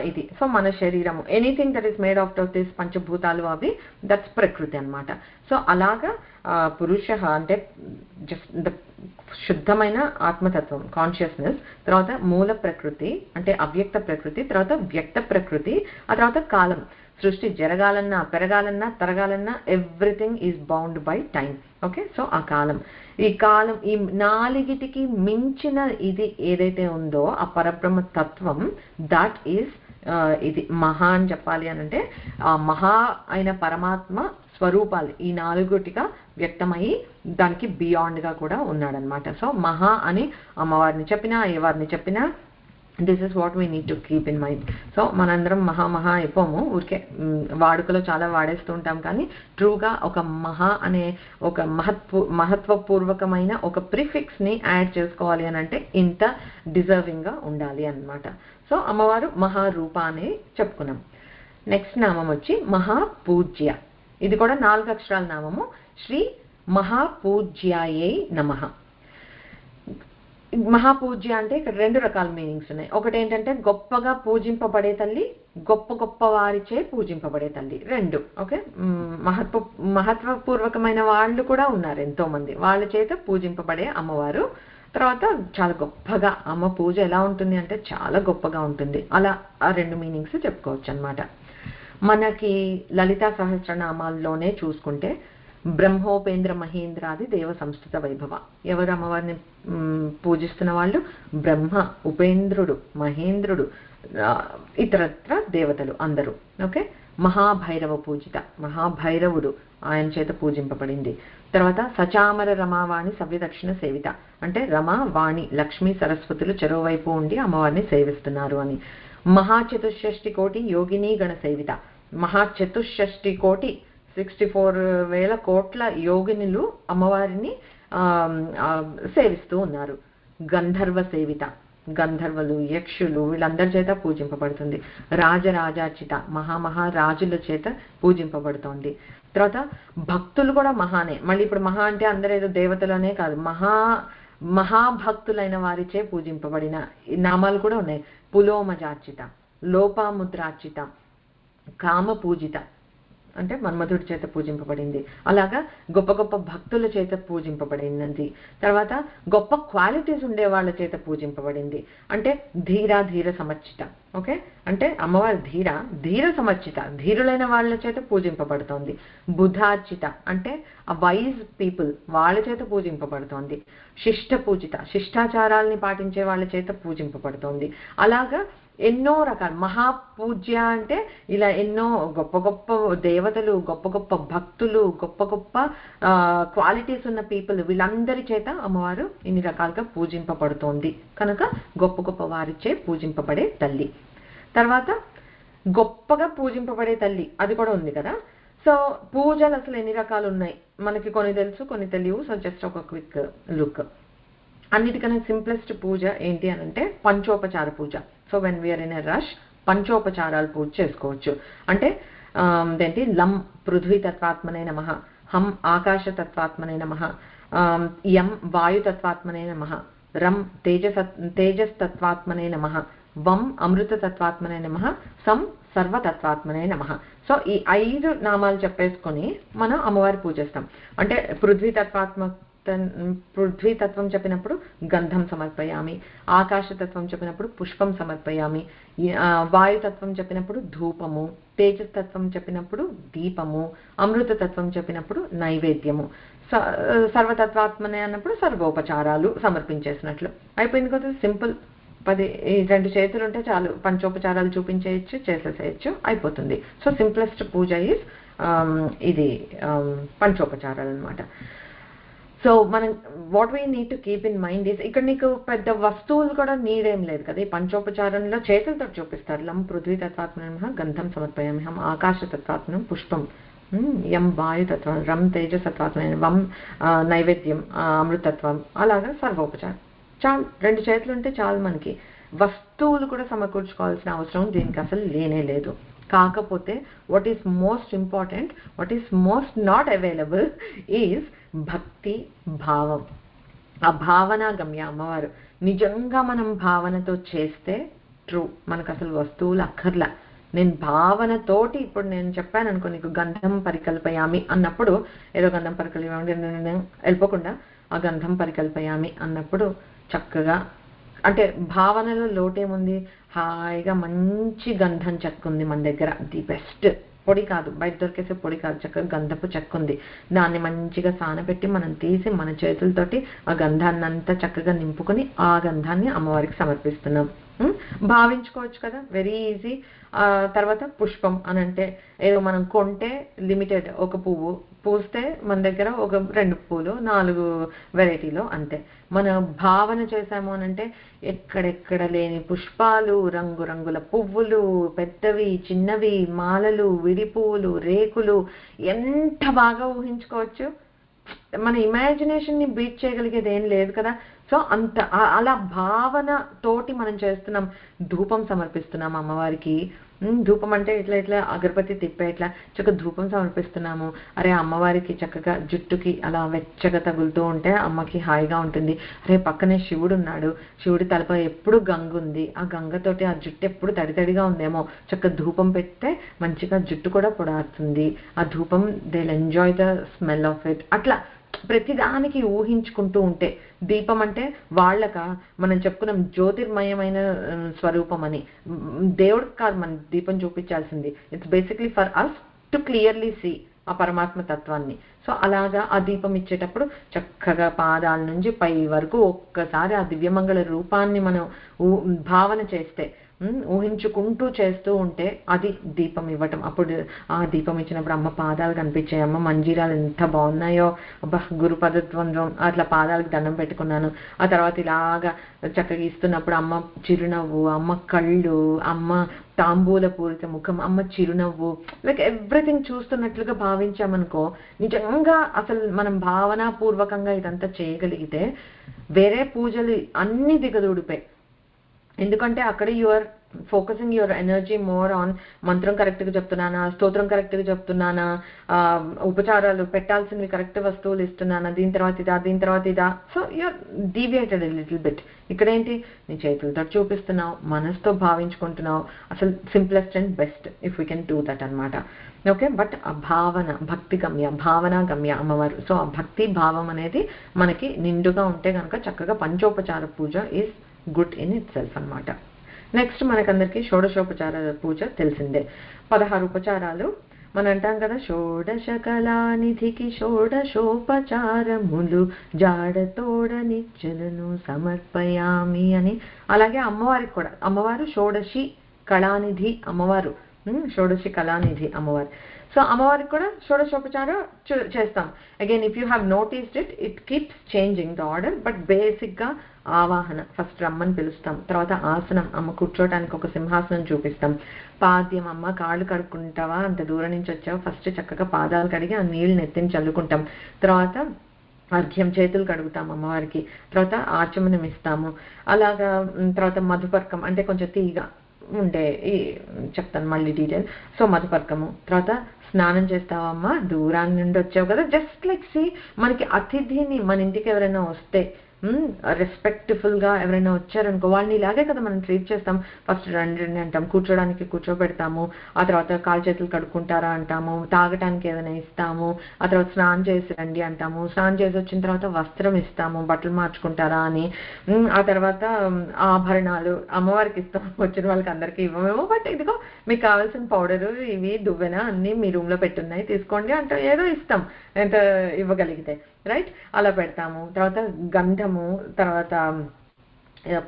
ఇది. సో మన శరీరము, anything that is made of this పంచభూతాలు అవి, దట్స్ ప్రకృతి అన్నమాట. సో అలాగా పురుష అంటే జస్ట్ ద శుద్ధమైన ఆత్మతత్వం, కాన్షియస్నెస్. తర్వాత మూల ప్రకృతి అంటే అవ్యక్త ప్రకృతి. తర్వాత వ్యక్త ప్రకృతి. ఆ తర్వాత కాలం, సృష్టి జరగాలన్నా, పెరగాలన్నా, తరగాలన్నా everything is bound by time. Okay, so ఆ కాలం, ఈ కాలం, ఈ 4టికి మించిన ఇది ఏదైతే ఉందో ఆ పరబ్రహ్మ తత్వం, దాట్ ఈస్ ఇది మహా అని చెప్పాలి అని అంటే ఆ మహా అయిన పరమాత్మ స్వరూపాలు ఈ 4టిగా వ్యక్తమయ్యి దానికి బియాండ్ గా కూడా ఉన్నాడనమాట. సో మహా అని అమ్మవారిని చెప్పినా, అయ్యవారిని చెప్పినా, this is what we need to keep in mind. So మనందరం మహా అయిపోము, ఊరికే వాడుకలో చాలా వాడేస్తూ ఉంటాం. కానీ ట్రూగా ఒక మహా అనే ఒక మహత్వపూర్వకమైన ఒక ప్రిఫిక్స్ ని యాడ్ చేసుకోవాలి అని అంటే ఇంత డిజర్వింగ్ గా ఉండాలి అన్నమాట. సో అమ్మవారు మహారూప అని చెప్పుకున్నాం. నెక్స్ట్ నామం వచ్చి మహాపూజ్య. ఇది కూడా 4 అక్షరాల నామము. శ్రీ మహాపూజ్యాయై నమః. మహాపూజ్య అంటే ఇక్కడ 2 రకాల మీనింగ్స్ ఉన్నాయి. ఒకటి ఏంటంటే గొప్పగా పూజింపబడే తల్లి, గొప్ప వారిచే పూజింపబడే తల్లి, 2. ఓకే, మహత్వపూర్వకమైన వాళ్ళు కూడా ఉన్నారు ఎంతో మంది, వాళ్ళ చేత పూజింపబడే అమ్మవారు. తర్వాత చాలా గొప్పగా అమ్మ పూజ ఎలా ఉంటుంది అంటే చాలా గొప్పగా ఉంటుంది. అలా ఆ 2 మీనింగ్స్ చెప్పుకోవచ్చు అన్నమాట. మనకి లలితా సహస్రనామాల్లోనే చూసుకుంటే బ్రహ్మోపేంద్ర మహేంద్రాది దేవ సంస్థిత వైభవ, ఎవరు అమ్మవారిని పూజిస్తున్న వాళ్ళు? బ్రహ్మ, ఉపేంద్రుడు, మహేంద్రుడు, ఇతరత్ర దేవతలు అందరూ. ఓకే, మహాభైరవ పూజిత, మహాభైరవుడు ఆయన చేత పూజింపబడింది. తర్వాత సచామర రమావాణి సవ్యదక్షిణ సేవిత, అంటే రమ, వాణి, లక్ష్మీ సరస్వతులు చెరోవైపు ఉండి అమ్మవారిని సేవిస్తున్నారు అని. మహాచతుషష్టి కోటి యోగిని గణ సేవిత, మహాచతుషష్టి కోటి 64,000 కోట్ల యోగినులు అమ్మవారిని సేవిస్తూ ఉన్నారు. గంధర్వ సేవిత, గంధర్వులు, యక్షులు వీళ్ళందరి చేత పూజింపబడుతుంది. రాజరాజార్చిత, మహారాజుల చేత పూజింపబడుతోంది. తర్వాత భక్తులు కూడా మహానే. మళ్ళీ ఇప్పుడు మహా అంటే అందరూ ఏదో దేవతలనే కాదు, మహాభక్తులైన వారిచే పూజింపబడిన నామాలు కూడా ఉన్నాయి. పులోమజార్చిత, లోపాముద్రార్చిత, కామ పూజిత అంటే మన్మధుడి చేత పూజింపబడింది. అలాగా గొప్ప భక్తుల చేత పూజింపబడినది. తర్వాత గొప్ప క్వాలిటీస్ ఉండే వాళ్ళ చేత పూజింపబడింది. అంటే ధీర సమర్చిత. ఓకే, అంటే అమ్మవారి ధీర సమర్చిత, ధీరులైన వాళ్ళ చేత పూజింపబడుతోంది. బుధార్చిత అంటే ఆ వైజ్ పీపుల్ వాళ్ళ చేత పూజింపబడుతోంది. శిష్ట పూజిత, శిష్టాచారాల్ని పాటించే వాళ్ళ చేత పూజింపబడుతోంది. అలాగా ఎన్నో రకాల మహాపూజ్య అంటే ఇలా ఎన్నో గొప్ప గొప్ప దేవతలు, గొప్ప గొప్ప భక్తులు, గొప్ప గొప్ప క్వాలిటీస్ ఉన్న పీపుల్, వీళ్ళందరి చేత అమ్మవారు ఇన్ని రకాలుగా పూజింపబడుతోంది కనుక గొప్ప గొప్ప వారిచే పూజింపబడే తల్లి. తర్వాత గొప్పగా పూజింపబడే తల్లి అది కూడా ఉంది కదా. సో పూజలు అసలు ఎన్ని రకాలు ఉన్నాయి మనకి, కొన్ని తెలుసు కొన్ని తెలియవు. సో జస్ట్ ఒక క్విక్ లుక్. అన్నిటికన్నా సింప్లెస్ట్ పూజ ఏంటి అని అంటే పంచోపచార పూజ. So when we're in a rush పంచోపచారాలు పూజ చేసుకోవచ్చు. అంటే ఏంటి, లం పృథ్వీ తత్వాత్మనే నమః, హం ఆకాశ తత్వాత్మనే నమః, యం వాయు తత్వాత్మనే నమః, రం తేజస్ తత్వాత్మనే నమః, వం అమృత తత్వాత్మనే నమః, సం సర్వతత్వాత్మనే నమః. సో ఈ 5 నామాలు చెప్పేసుకొని మనం అమ్మవారి పూజిస్తాం. అంటే పృథ్వీతత్వం చెప్పినప్పుడు గంధం సమర్పయామి, ఆకాశతత్వం చెప్పినప్పుడు పుష్పం సమర్పయామి, వాయుతత్వం చెప్పినప్పుడు ధూపము, తేజస్తత్వం చెప్పినప్పుడు దీపము, అమృతతత్వం చెప్పినప్పుడు నైవేద్యము, సర్వతత్వాత్మనే అన్నప్పుడు సర్వోపచారాలు సమర్పించేసినట్లు అయిపోయింది కదా. సింపుల్. 2 చేతులు ఉంటే చాలు, పంచోపచారాలు చూపించేయచ్చు, చేసేసేయచ్చు, అయిపోతుంది. సో సింప్లెస్ట్ పూజ ఈజ్ ఇది పంచోపచారాలు అనమాట. సో మనం what we need to keep in mind is, ఇక్కడ నీకు పెద్ద వస్తువులు కూడా నీడేం లేదు కదా. ఈ పంచోపచారంలో చేతులతో చూపిస్తారు. లం పృథ్వీ తత్వాత్మనం గంధం సమర్పయామి, హం ఆకాశ తత్వాత్మనం పుష్పం, యం వాయుతత్వం, రం తేజసత్వాత్మనం, వం నైవేద్యం అమృతత్వం, అలాగా సర్వోపచారం. చాలు, 2 చేతులు ఉంటే చాలు. మనకి వస్తువులు కూడా సమకూర్చుకోవాల్సిన అవసరం దీనికి అసలు లేనే లేదు. కాకపోతే what is most important, what is most not available is భక్తి భావం. ఆ భావన గమ్య అమ్మవారు. నిజంగా మనం భావనతో చేస్తే ట్రూ, మనకు అసలు వస్తువులు అక్కర్లా. నేను భావనతోటి ఇప్పుడు నేను చెప్పాను అనుకో, నీకు గంధం పరికల్పయామి అన్నప్పుడు ఏదో గంధం పరికల్పయామి వెళ్ళిపోకుండా ఆ గంధం పరికల్పయామి అన్నప్పుడు చక్కగా, అంటే భావనలో లోటేముంది, హాయిగా మంచి గంధం చెక్క ఉంది మన దగ్గర, ది బెస్ట్. పొడి కాదు, బయట దొరికేసే పొడి కాదు, చక్కగా గంధపు చెక్క ఉంది. దాన్ని మంచిగా సానబెట్టి మనం తీసి మన చేతులతోటి ఆ గంధాన్ని అంతా చక్కగా నింపుకొని ఆ గంధాన్ని అమ్మవారికి సమర్పిస్తున్నాం. భావించుకోవచ్చు కదా, వెరీ ఈజీ. తర్వాత పుష్పం అని అంటే ఏదో మనం కొంటే లిమిటెడ్, ఒక పువ్వు పూస్తే మన దగ్గర ఒక 2 పూలు 4 వెరైటీలో అంతే. మన భావన చేసాము అని అంటే ఎక్కడెక్కడ లేని పుష్పాలు, రంగురంగుల పువ్వులు, పెద్దవి చిన్నవి, మాలలు, విడి పువ్వులు, రేకులు, ఎంత బాగా ఊహించుకోవచ్చు. మన ఇమాజినేషన్ ని బీట్ చేయగలిగేది ఏం లేదు కదా. సో అంత అలా భావన తోటి మనం చేస్తున్నాం. ధూపం సమర్పిస్తున్నాం అమ్మవారికి. ధూపం అంటే ఇట్లా ఇట్లా అగరబత్తి తిప్పే ఇట్లా చక్కగా ధూపం సమర్పిస్తున్నాము. అరే అమ్మవారికి చక్కగా జుట్టుకి అలా వెచ్చగా తగులుతూ ఉంటే అమ్మకి హాయిగా ఉంటుంది. అరే పక్కనే శివుడు ఉన్నాడు, శివుడి తలపై ఎప్పుడు గంగ ఉంది, ఆ గంగతోటి ఆ జుట్టు ఎప్పుడు తడితడిగా ఉందేమో, చక్కగా ధూపం పెడితే మంచిగా జుట్టు కూడా పొడారుతుంది. ఆ ధూపం they will enjoy the smell of it. అట్లా ప్రతిదానికి ఊహించుకుంటూ ఉంటే, దీపం అంటే వాళ్ళక మనం చెప్పుకున్నాం జ్యోతిర్మయమైన స్వరూపం అని. దేవుడికి కాదు మన దీపం చూపించాల్సింది, it's basically for us to clearly see ఆ పరమాత్మ తత్వాన్ని. సో అలాగా ఆ దీపం ఇచ్చేటప్పుడు చక్కగా పాదాల నుంచి పై వరకు ఒక్కసారి ఆ దివ్యమంగళ రూపాన్ని మనం భావన చేస్తే, ఊహించుకుంటూ చేస్తూ ఉంటే అది దీపం ఇవ్వటం. అప్పుడు ఆ దీపం ఇచ్చినప్పుడు అమ్మ పాదాలు కనిపించాయి, అమ్మ మంజీరాలు ఎంత బాగున్నాయో, అబ్బా గురుపదద్వంద్వం, అట్లా పాదాలకు దండం పెట్టుకున్నాను. ఆ తర్వాత ఇలాగా చక్కగా ఇస్తున్నప్పుడు అమ్మ చిరునవ్వు, అమ్మ కళ్ళు, అమ్మ తాంబూల పూరిత ముఖం, అమ్మ చిరునవ్వు, లైక్ ఎవ్రీథింగ్ చూస్తున్నట్లుగా భావించామనుకో, నిజంగా అసలు మనం భావనాపూర్వకంగా ఇదంతా చేయగలిగితే వేరే పూజలు అన్ని దిగదూడిపోయి. ఎందుకంటే అక్కడ your focusing your energy more on మంత్రం కరెక్ట్గా చెప్తున్నానా, స్తోత్రం కరెక్ట్గా చెప్తున్నానా, ఉపచారాలు పెట్టాల్సినవి కరెక్ట్ వస్తువులు ఇస్తున్నానా, దీని తర్వాత ఇదా, దీని తర్వాత ఇదా. So you're deviated little bit. ఇక్కడేంటి, నీ చేతులతో చూపిస్తున్నావు, మనసుతో భావించుకుంటున్నావు. అసలు simplest and best if we can do that అనమాట. ఓకే, బట్ ఆ భావన, భక్తి గమ్య, భావన గమ్య అమ్మవారు. సో ఆ భక్తి భావం అనేది మనకి నిండుగా ఉంటే కనుక చక్కగా పంచోపచార పూజ is good in itself అనమాట. నెక్స్ట్ మనకందరికీ షోడశోపచార పూజ తెలిసిందే. 16 ఉపచారాలు మనం అంటాం కదా, షోడశ కళానిధికి షోడశోపచారములు జాడతోడ నిచ్చలను సమర్పయామి అని. అలాగే అమ్మవారికి కూడా, అమ్మవారు షోడశి కళానిధి అమ్మవారు, షోడశి కళానిధి అమ్మవారు. సో అమ్మవారికి కూడా షోడశోపచారం చేస్తాం. Again if you have noticed it keeps changing the order, but బేసిక్గా ఆవాహన, ఫస్ట్ రమ్మని పిలుస్తాం, తర్వాత ఆసనం, అమ్మ కూర్చోటానికి ఒక సింహాసనం చూపిస్తాం, పాద్యం, అమ్మ కాళ్ళు కడుక్కుంటావా, అంత దూరం నుంచి వచ్చావు, ఫస్ట్ చక్కగా పాదాలు కడిగి ఆ నీళ్ళు నెత్తిని చల్లుకుంటాం, తర్వాత అర్ఘ్యం, చేతులు కడుగుతాం అమ్మవారికి, తర్వాత ఆచమనం ఇస్తాము. అలాగా తర్వాత మధుపర్కం అంటే కొంచెం తీగ ఉండే, చెప్తాను మళ్ళీ డీటెయిల్. సో మధుపర్కము, తర్వాత స్నానం చేస్తావమ్మా, దూరాన్ని నుండి వచ్చావు కదా, జస్ట్ లైక్ సి మనకి అతిథిని మన ఇంటికి ఎవరైనా వస్తే రెస్పెక్ట్ఫుల్గా ఎవరైనా వచ్చారనుకో, వాళ్ళని ఇలాగే కదా మనం ట్రీట్ చేస్తాం. ఫస్ట్ రండి అంటాం, కూర్చోడానికి కూర్చోబెడతాము, ఆ తర్వాత కాలు చేతులు కడుక్కుంటారా అంటాము, తాగటానికి ఏదైనా ఇస్తాము, ఆ తర్వాత స్నానం చేసి రండి అంటాము, స్నానం చేసి వచ్చిన తర్వాత వస్త్రం ఇస్తాము, బట్టలు మార్చుకుంటారా అని, ఆ తర్వాత ఆభరణాలు అమ్మవారికి ఇస్తాం, వచ్చిన వాళ్ళకి అందరికీ ఇవ్వమేమో, బట్ ఇదిగో మీకు కావాల్సిన పౌడరు, ఇవి దువ్వెన అన్నీ మీ రూమ్లో పెట్టున్నాయి తీసుకోండి అంటే ఏదో ఇస్తాం, ఎంత ఇవ్వగలిగితే, రైట్, అలా పెడతాము. తర్వాత గంధము, తర్వాత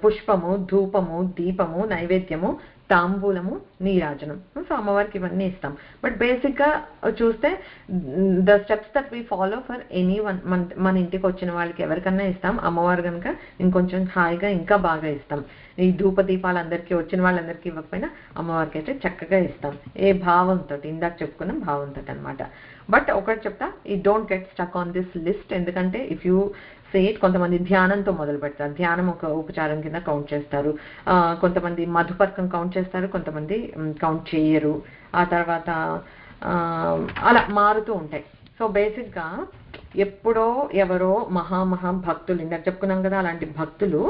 పుష్పము, ధూపము, దీపము, నైవేద్యము, తాంబూలము, నీరాజనం. సో అమ్మవారికి ఇవన్నీ ఇస్తాం. బట్ బేసిక్గా చూస్తే the steps that we follow for any one, మన ఇంటికి వచ్చిన వాళ్ళకి ఎవరికన్నా ఇస్తాం, అమ్మవారు కనుక ఇంకొంచెం హాయిగా ఇంకా బాగా ఇస్తాం. ఈ ధూప దీపాలు అందరికీ వచ్చిన వాళ్ళందరికీ ఇవ్వకపోయినా అమ్మవారికి అయితే చక్కగా ఇస్తాం, ఏ భావంతో, ఇందాక చెప్పుకున్నాం భావంతో అనమాట. బట్ ఒకటి చెప్తా, ఈ don't get stuck on this list, ఎందుకంటే ఇఫ్ యూ సేట్, కొంతమంది ధ్యానంతో మొదలు పెడతారు, ధ్యానం ఒక ఉపచారం కింద కౌంట్ చేస్తారు, కొంతమంది మధుపర్కం కౌంట్ చేస్తారు, కొంతమంది కౌంట్ చేయరు, ఆ తర్వాత అలా మారుతూ ఉంటాయి. సో బేసిక్గా ఎప్పుడో ఎవరో మహా భక్తులు, ఇందాక చెప్పుకున్నాం కదా, అలాంటి భక్తులు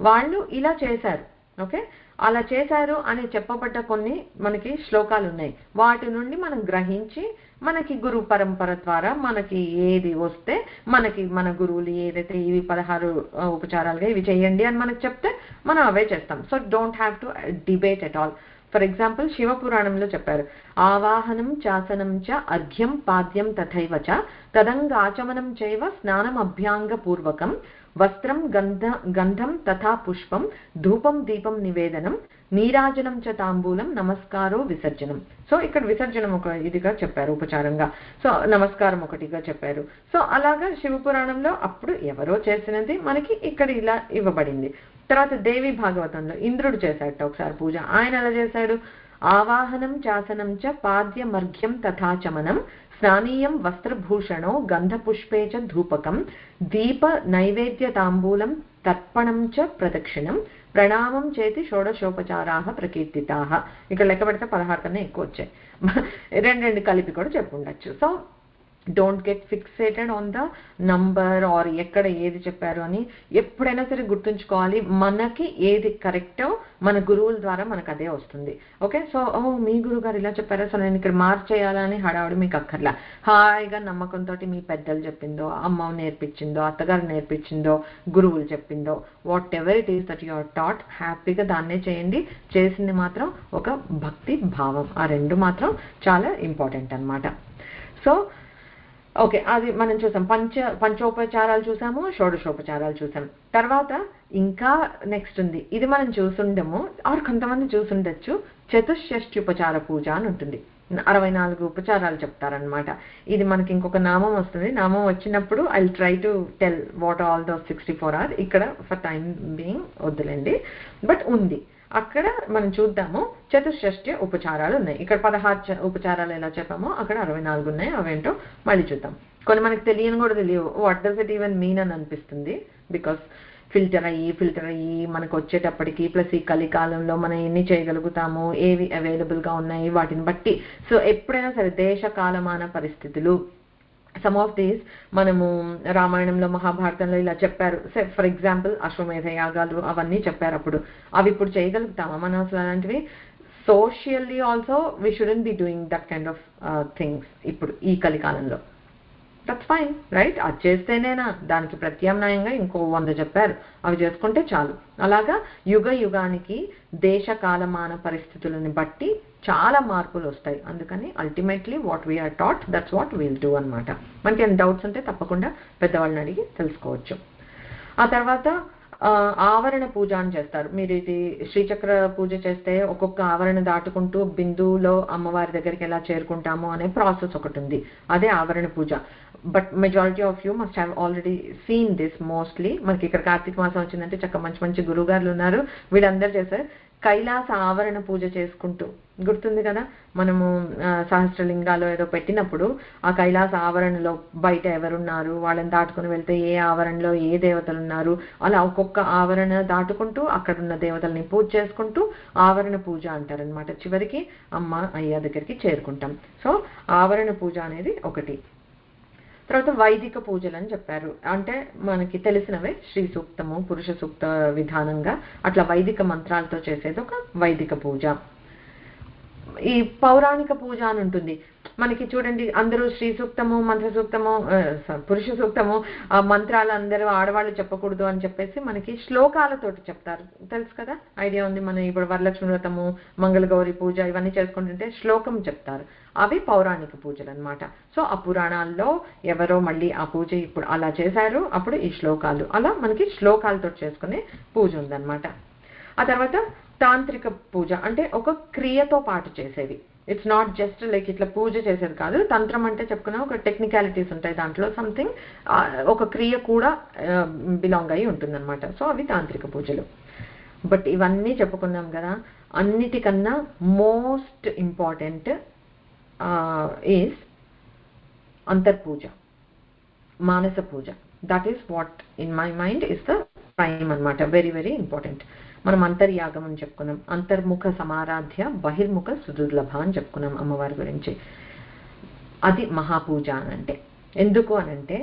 వాళ్ళు ఇలా చేశారు, ఓకే, అలా చేశారు అని చెప్పబడ్డ కొన్ని మనకి శ్లోకాలు ఉన్నాయి, వాటి నుండి మనం గ్రహించి మనకి గురు పరంపర ద్వారా మనకి ఏది వస్తే, మనకి మన గురువులు ఏదైతే ఇవి 16 ఉపచారాలుగా ఇవి చేయండి అని మనకు చెప్తే మనం అవే చేస్తాం. So don't have to debate at all. For example శివపురాణంలో చెప్పారు, ఆవాహనం చాసనం చ అర్ఘ్యం పాద్యం తథైవ చ తదంగాచమనం చైవ స్నానం అభ్యాంగ పూర్వకం వస్త్రం గంధం తథా పుష్పం ధూపం దీపం నివేదనం నీరాజనం చ తాంబూలం నమస్కారో విసర్జనం. సో ఇక్కడ విసర్జనం ఒక ఇదిగా చెప్పారు ఉపచారంగా, సో నమస్కారం ఒకటిగా చెప్పారు. సో అలాగా శివపురాణంలో అప్పుడు ఎవరో చేసినది మనకి ఇక్కడ ఇలా ఇవ్వబడింది. తర్వాత దేవి భాగవతంలో ఇంద్రుడు చేశాడు ఒకసారి పూజ, ఆయన ఎలా చేశాడు, ఆవాహనం చాసనం చ పాద్యమర్ఘ్యం తథాచమనం స్నానీయం వస్త్రభూషణో గంధపుష్పే చ ధూపకం దీప నైవేద్య తాంబూలం తర్పణం చ ప్రదక్షిణం ప్రణామం చేతి షోడశోపచారాః ప్రకీర్తితాః. ఇక్కడ లెక్క పెడితే 16 కన్నా ఎక్కువ వచ్చాయి, రెండు కలిపి కూడా చెప్పుండొచ్చు. So don't get fixated on the number or ఎక్కడ ఏది చెప్పారు అని. ఎప్పుడైనా సరే గుర్తుంచుకోవాలి, మనకి ఏది కరెక్టో మన గురువుల ద్వారా మనకు అదే వస్తుంది. ఓకే, సో మీ గురువు గారు ఇలా చెప్పారా, సో నేను ఇక్కడ మార్చేయాలని హడావుడి మీకు అక్కర్లా. హాయిగా నమ్మకంతో మీ పెద్దలు చెప్పిందో, అమ్మ నేర్పించిందో, అత్తగారు నేర్పించిందో, గురువులు చెప్పిందో, whatever it is that you are taught, హ్యాపీగా దాన్నే చేయండి. చేసింది మాత్రం ఒక భక్తి భావం, ఆ రెండు మాత్రం చాలా ఇంపార్టెంట్ అన్నమాట. సో ఓకే, అది మనం చూసాం, పంచోపచారాలు చూసాము, షోడశోపచారాలు చూసాం. తర్వాత ఇంకా నెక్స్ట్ ఉంది, ఇది మనం చూసుండము ఆర్ కొంతమంది చూసుండొచ్చు, చతుషష్ట్యుపచార పూజ అని ఉంటుంది. 64 ఉపచారాలు చెప్తారనమాట. ఇది మనకి ఇంకొక నామం వస్తుంది, నామం వచ్చినప్పుడు I try to tell what all those 64 are. ఇక్కడ ఫర్ టైం బీయింగ్ వద్దులేండి, బట్ ఉంది అక్కడ మనం చూద్దాము. చతుషష్ట్య ఉపచారాలు ఉన్నాయి, ఇక్కడ 16 ఉపచారాలు ఎలా చెప్పామో అక్కడ 64 ఉన్నాయి. అవేంటో మళ్ళీ చూద్దాం. కొన్ని మనకి తెలియని కూడా తెలియవు, what does it even mean అని అనిపిస్తుంది, బికాస్ ఫిల్టర్ అయ్యి మనకు వచ్చేటప్పటికి, ప్లస్ ఈ కలికాలంలో మనం ఎన్ని చేయగలుగుతాము, ఏవి అవైలబుల్గా ఉన్నాయి వాటిని బట్టి. సో ఎప్పుడైనా సరే దేశ కాలమాన పరిస్థితులు, సమ్ ఆఫ్ దీస్ మనము రామాయణంలో మహాభారతంలో ఇలా చెప్పారు. ఫర్ ఎగ్జాంపుల్ అశ్వమేధ యాగాలు అవన్నీ చెప్పారు, అప్పుడు అవి ఇప్పుడు చేయగలుగుతామా మనం అసలు అలాంటివి? Socially also we shouldn't be doing that kind of things ఇప్పుడు ఈ కలికాలంలో. దట్స్ ఫైన్, రైట్, అది చేస్తేనేనా, దానికి ప్రత్యామ్నాయంగా ఇంకో 100 చెప్పారు, అవి చేసుకుంటే చాలు. అలాగా యుగ యుగానికి దేశ కాలమాన పరిస్థితులను బట్టి చాలా మార్పులు వస్తాయి. అందుకని ultimately what we are taught that's what we'll do అనమాట. మనకి ఏమైనా డౌట్స్ ఉంటే తప్పకుండా పెద్దవాళ్ళని అడిగి తెలుసుకోవచ్చు. ఆ తర్వాత ఆవరణ పూజ అని చేస్తారు. మీరు ఇది శ్రీచక్ర పూజ చేస్తే ఒక్కొక్క ఆవరణ దాటుకుంటూ బిందువులో అమ్మవారి దగ్గరికి ఎలా చేరుకుంటాము అనే ప్రాసెస్ ఒకటి ఉంది, అదే ఆవరణ పూజ. But majority of you must have already seen this mostly. మనకి ఇక్కడ కార్తీక మాసం వచ్చిందంటే చక్క మంచి మంచి గురువుగారులు ఉన్నారు, వీళ్ళందరూ చేశారు. కైలాస ఆవరణ పూజ చేసుకుంటూ, గుర్తుంది కదా మనము సహస్రలింగాలు ఏదో పెట్టినప్పుడు ఆ కైలాస ఆవరణలో బయట ఎవరున్నారు, వాళ్ళని దాటుకుని వెళ్తే ఏ ఆవరణలో ఏ దేవతలు ఉన్నారు, అలా ఒక్కొక్క ఆవరణ దాటుకుంటూ అక్కడున్న దేవతల్ని పూజ చేసుకుంటూ ఆవరణ పూజ అంటారనమాట. చివరికి అమ్మ అయ్య దగ్గరికి చేరుకుంటాం. సో ఆవరణ పూజ అనేది ఒకటి. తర్వాత వైదిక పూజలు అని చెప్పారు. అంటే మనకి తెలిసినవే శ్రీ సూక్తము, పురుష సూక్త విధానంగా అట్లా వైదిక మంత్రాలతో చేసేది ఒక వైదిక పూజ. ఈ పౌరాణిక పూజ అని ఉంటుంది. మనకి చూడండి, అందరూ శ్రీ సూక్తము, మంత్ర సూక్తము, పురుష సూక్తము మంత్రాలు అందరూ ఆడవాళ్ళు చెప్పకూడదు అని చెప్పేసి మనకి శ్లోకాలతోటి చెప్తారు, తెలుసు కదా, ఐడియా ఉంది. మనం ఇప్పుడు వరలక్ష్మి వ్రతము, మంగళగౌరి పూజ ఇవన్నీ చేసుకుంటుంటే శ్లోకం చెప్తారు, అవి పౌరాణిక పూజలు అనమాట. సో ఆ పురాణాల్లో ఎవరో మళ్ళీ ఆ పూజ ఇప్పుడు అలా చేశారు, అప్పుడు ఈ శ్లోకాలు, అలా మనకి శ్లోకాలతో చేసుకునే పూజ ఉందన్నమాట. ఆ తర్వాత తాంత్రిక పూజ అంటే ఒక క్రియతో పాటు చేసేవి. ఇట్స్ నాట్ జస్ట్ లైక్ ఇట్లా పూజ చేసేది కాదు. తంత్రం అంటే చెప్పుకున్నా ఒక టెక్నికాలిటీస్ ఉంటాయి దాంట్లో, సంథింగ్ ఒక క్రియ కూడా బిలాంగ్ అయి ఉంటుందన్నమాట. సో అవి తాంత్రిక పూజలు. బట్ ఇవన్నీ చెప్పుకున్నాం కదా, అన్నిటికన్నా మోస్ట్ ఇంపార్టెంట్ ఈజ్ అంతర్పూజ, మానస పూజ. That is what in my mind is the prime అనమాట, వెరీ వెరీ ఇంపార్టెంట్. మనం అంతర్యాగం అని చెప్పుకున్నాం, అంతర్ముఖ సమారాధ్య బహిర్ముఖ సుదుర్లభ అని చెప్పుకున్నాం అమ్మవారి గురించి. అది మహాపూజ అని అంటే ఎందుకు అనంటే,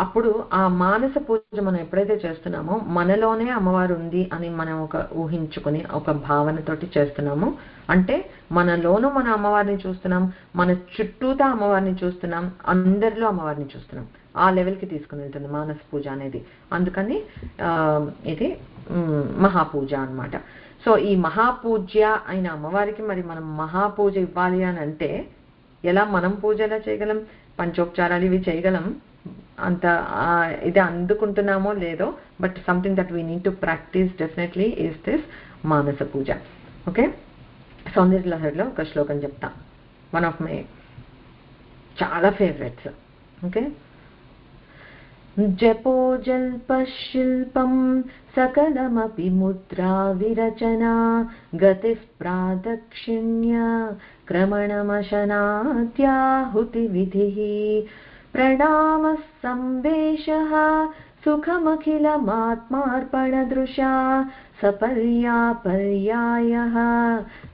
అప్పుడు ఆ మానస పూజ మనం ఎప్పుడైతే చేస్తున్నామో మనలోనే అమ్మవారు ఉంది అని మనం ఒక ఊహించుకుని ఒక భావనతోటి చేస్తున్నాము. అంటే మనలోనూ మన అమ్మవారిని చూస్తున్నాం, మన చుట్టూతా అమ్మవారిని చూస్తున్నాం, అందరిలో అమ్మవారిని చూస్తున్నాం. ఆ లెవెల్కి తీసుకుని వెళ్తుంది మానస పూజ అనేది. అందుకని ఇది మహాపూజ అన్నమాట. సో ఈ మహాపూజ్య అయిన అమ్మవారికి మరి మనం మహాపూజ ఇవ్వాలి అని అంటే ఎలా మనం పూజ ఎలా చేయగలం? పంచోపచారాలు ఇవి చేయగలం, అంత ఇది అందుకుంటున్నామో లేదో, but something that we need to practice definitely is this మానస పూజ. ఓకే, సౌందర్య లహరిలో ఒక శ్లోకం చెప్తా, వన్ ఆఫ్ మై చాలా ఫేవరెట్స్. ఓకే, జపో జల్పశిల్పం సకలమపి ముద్రా విరచనా గతిః ప్రాదక్షిణ్య క్రమణమశనాత్యాహుతి విధిః ప్రణామః సంవేశః సుఖమఖిలమాత్మార్పణదృశా సపర్యాపర్యాయః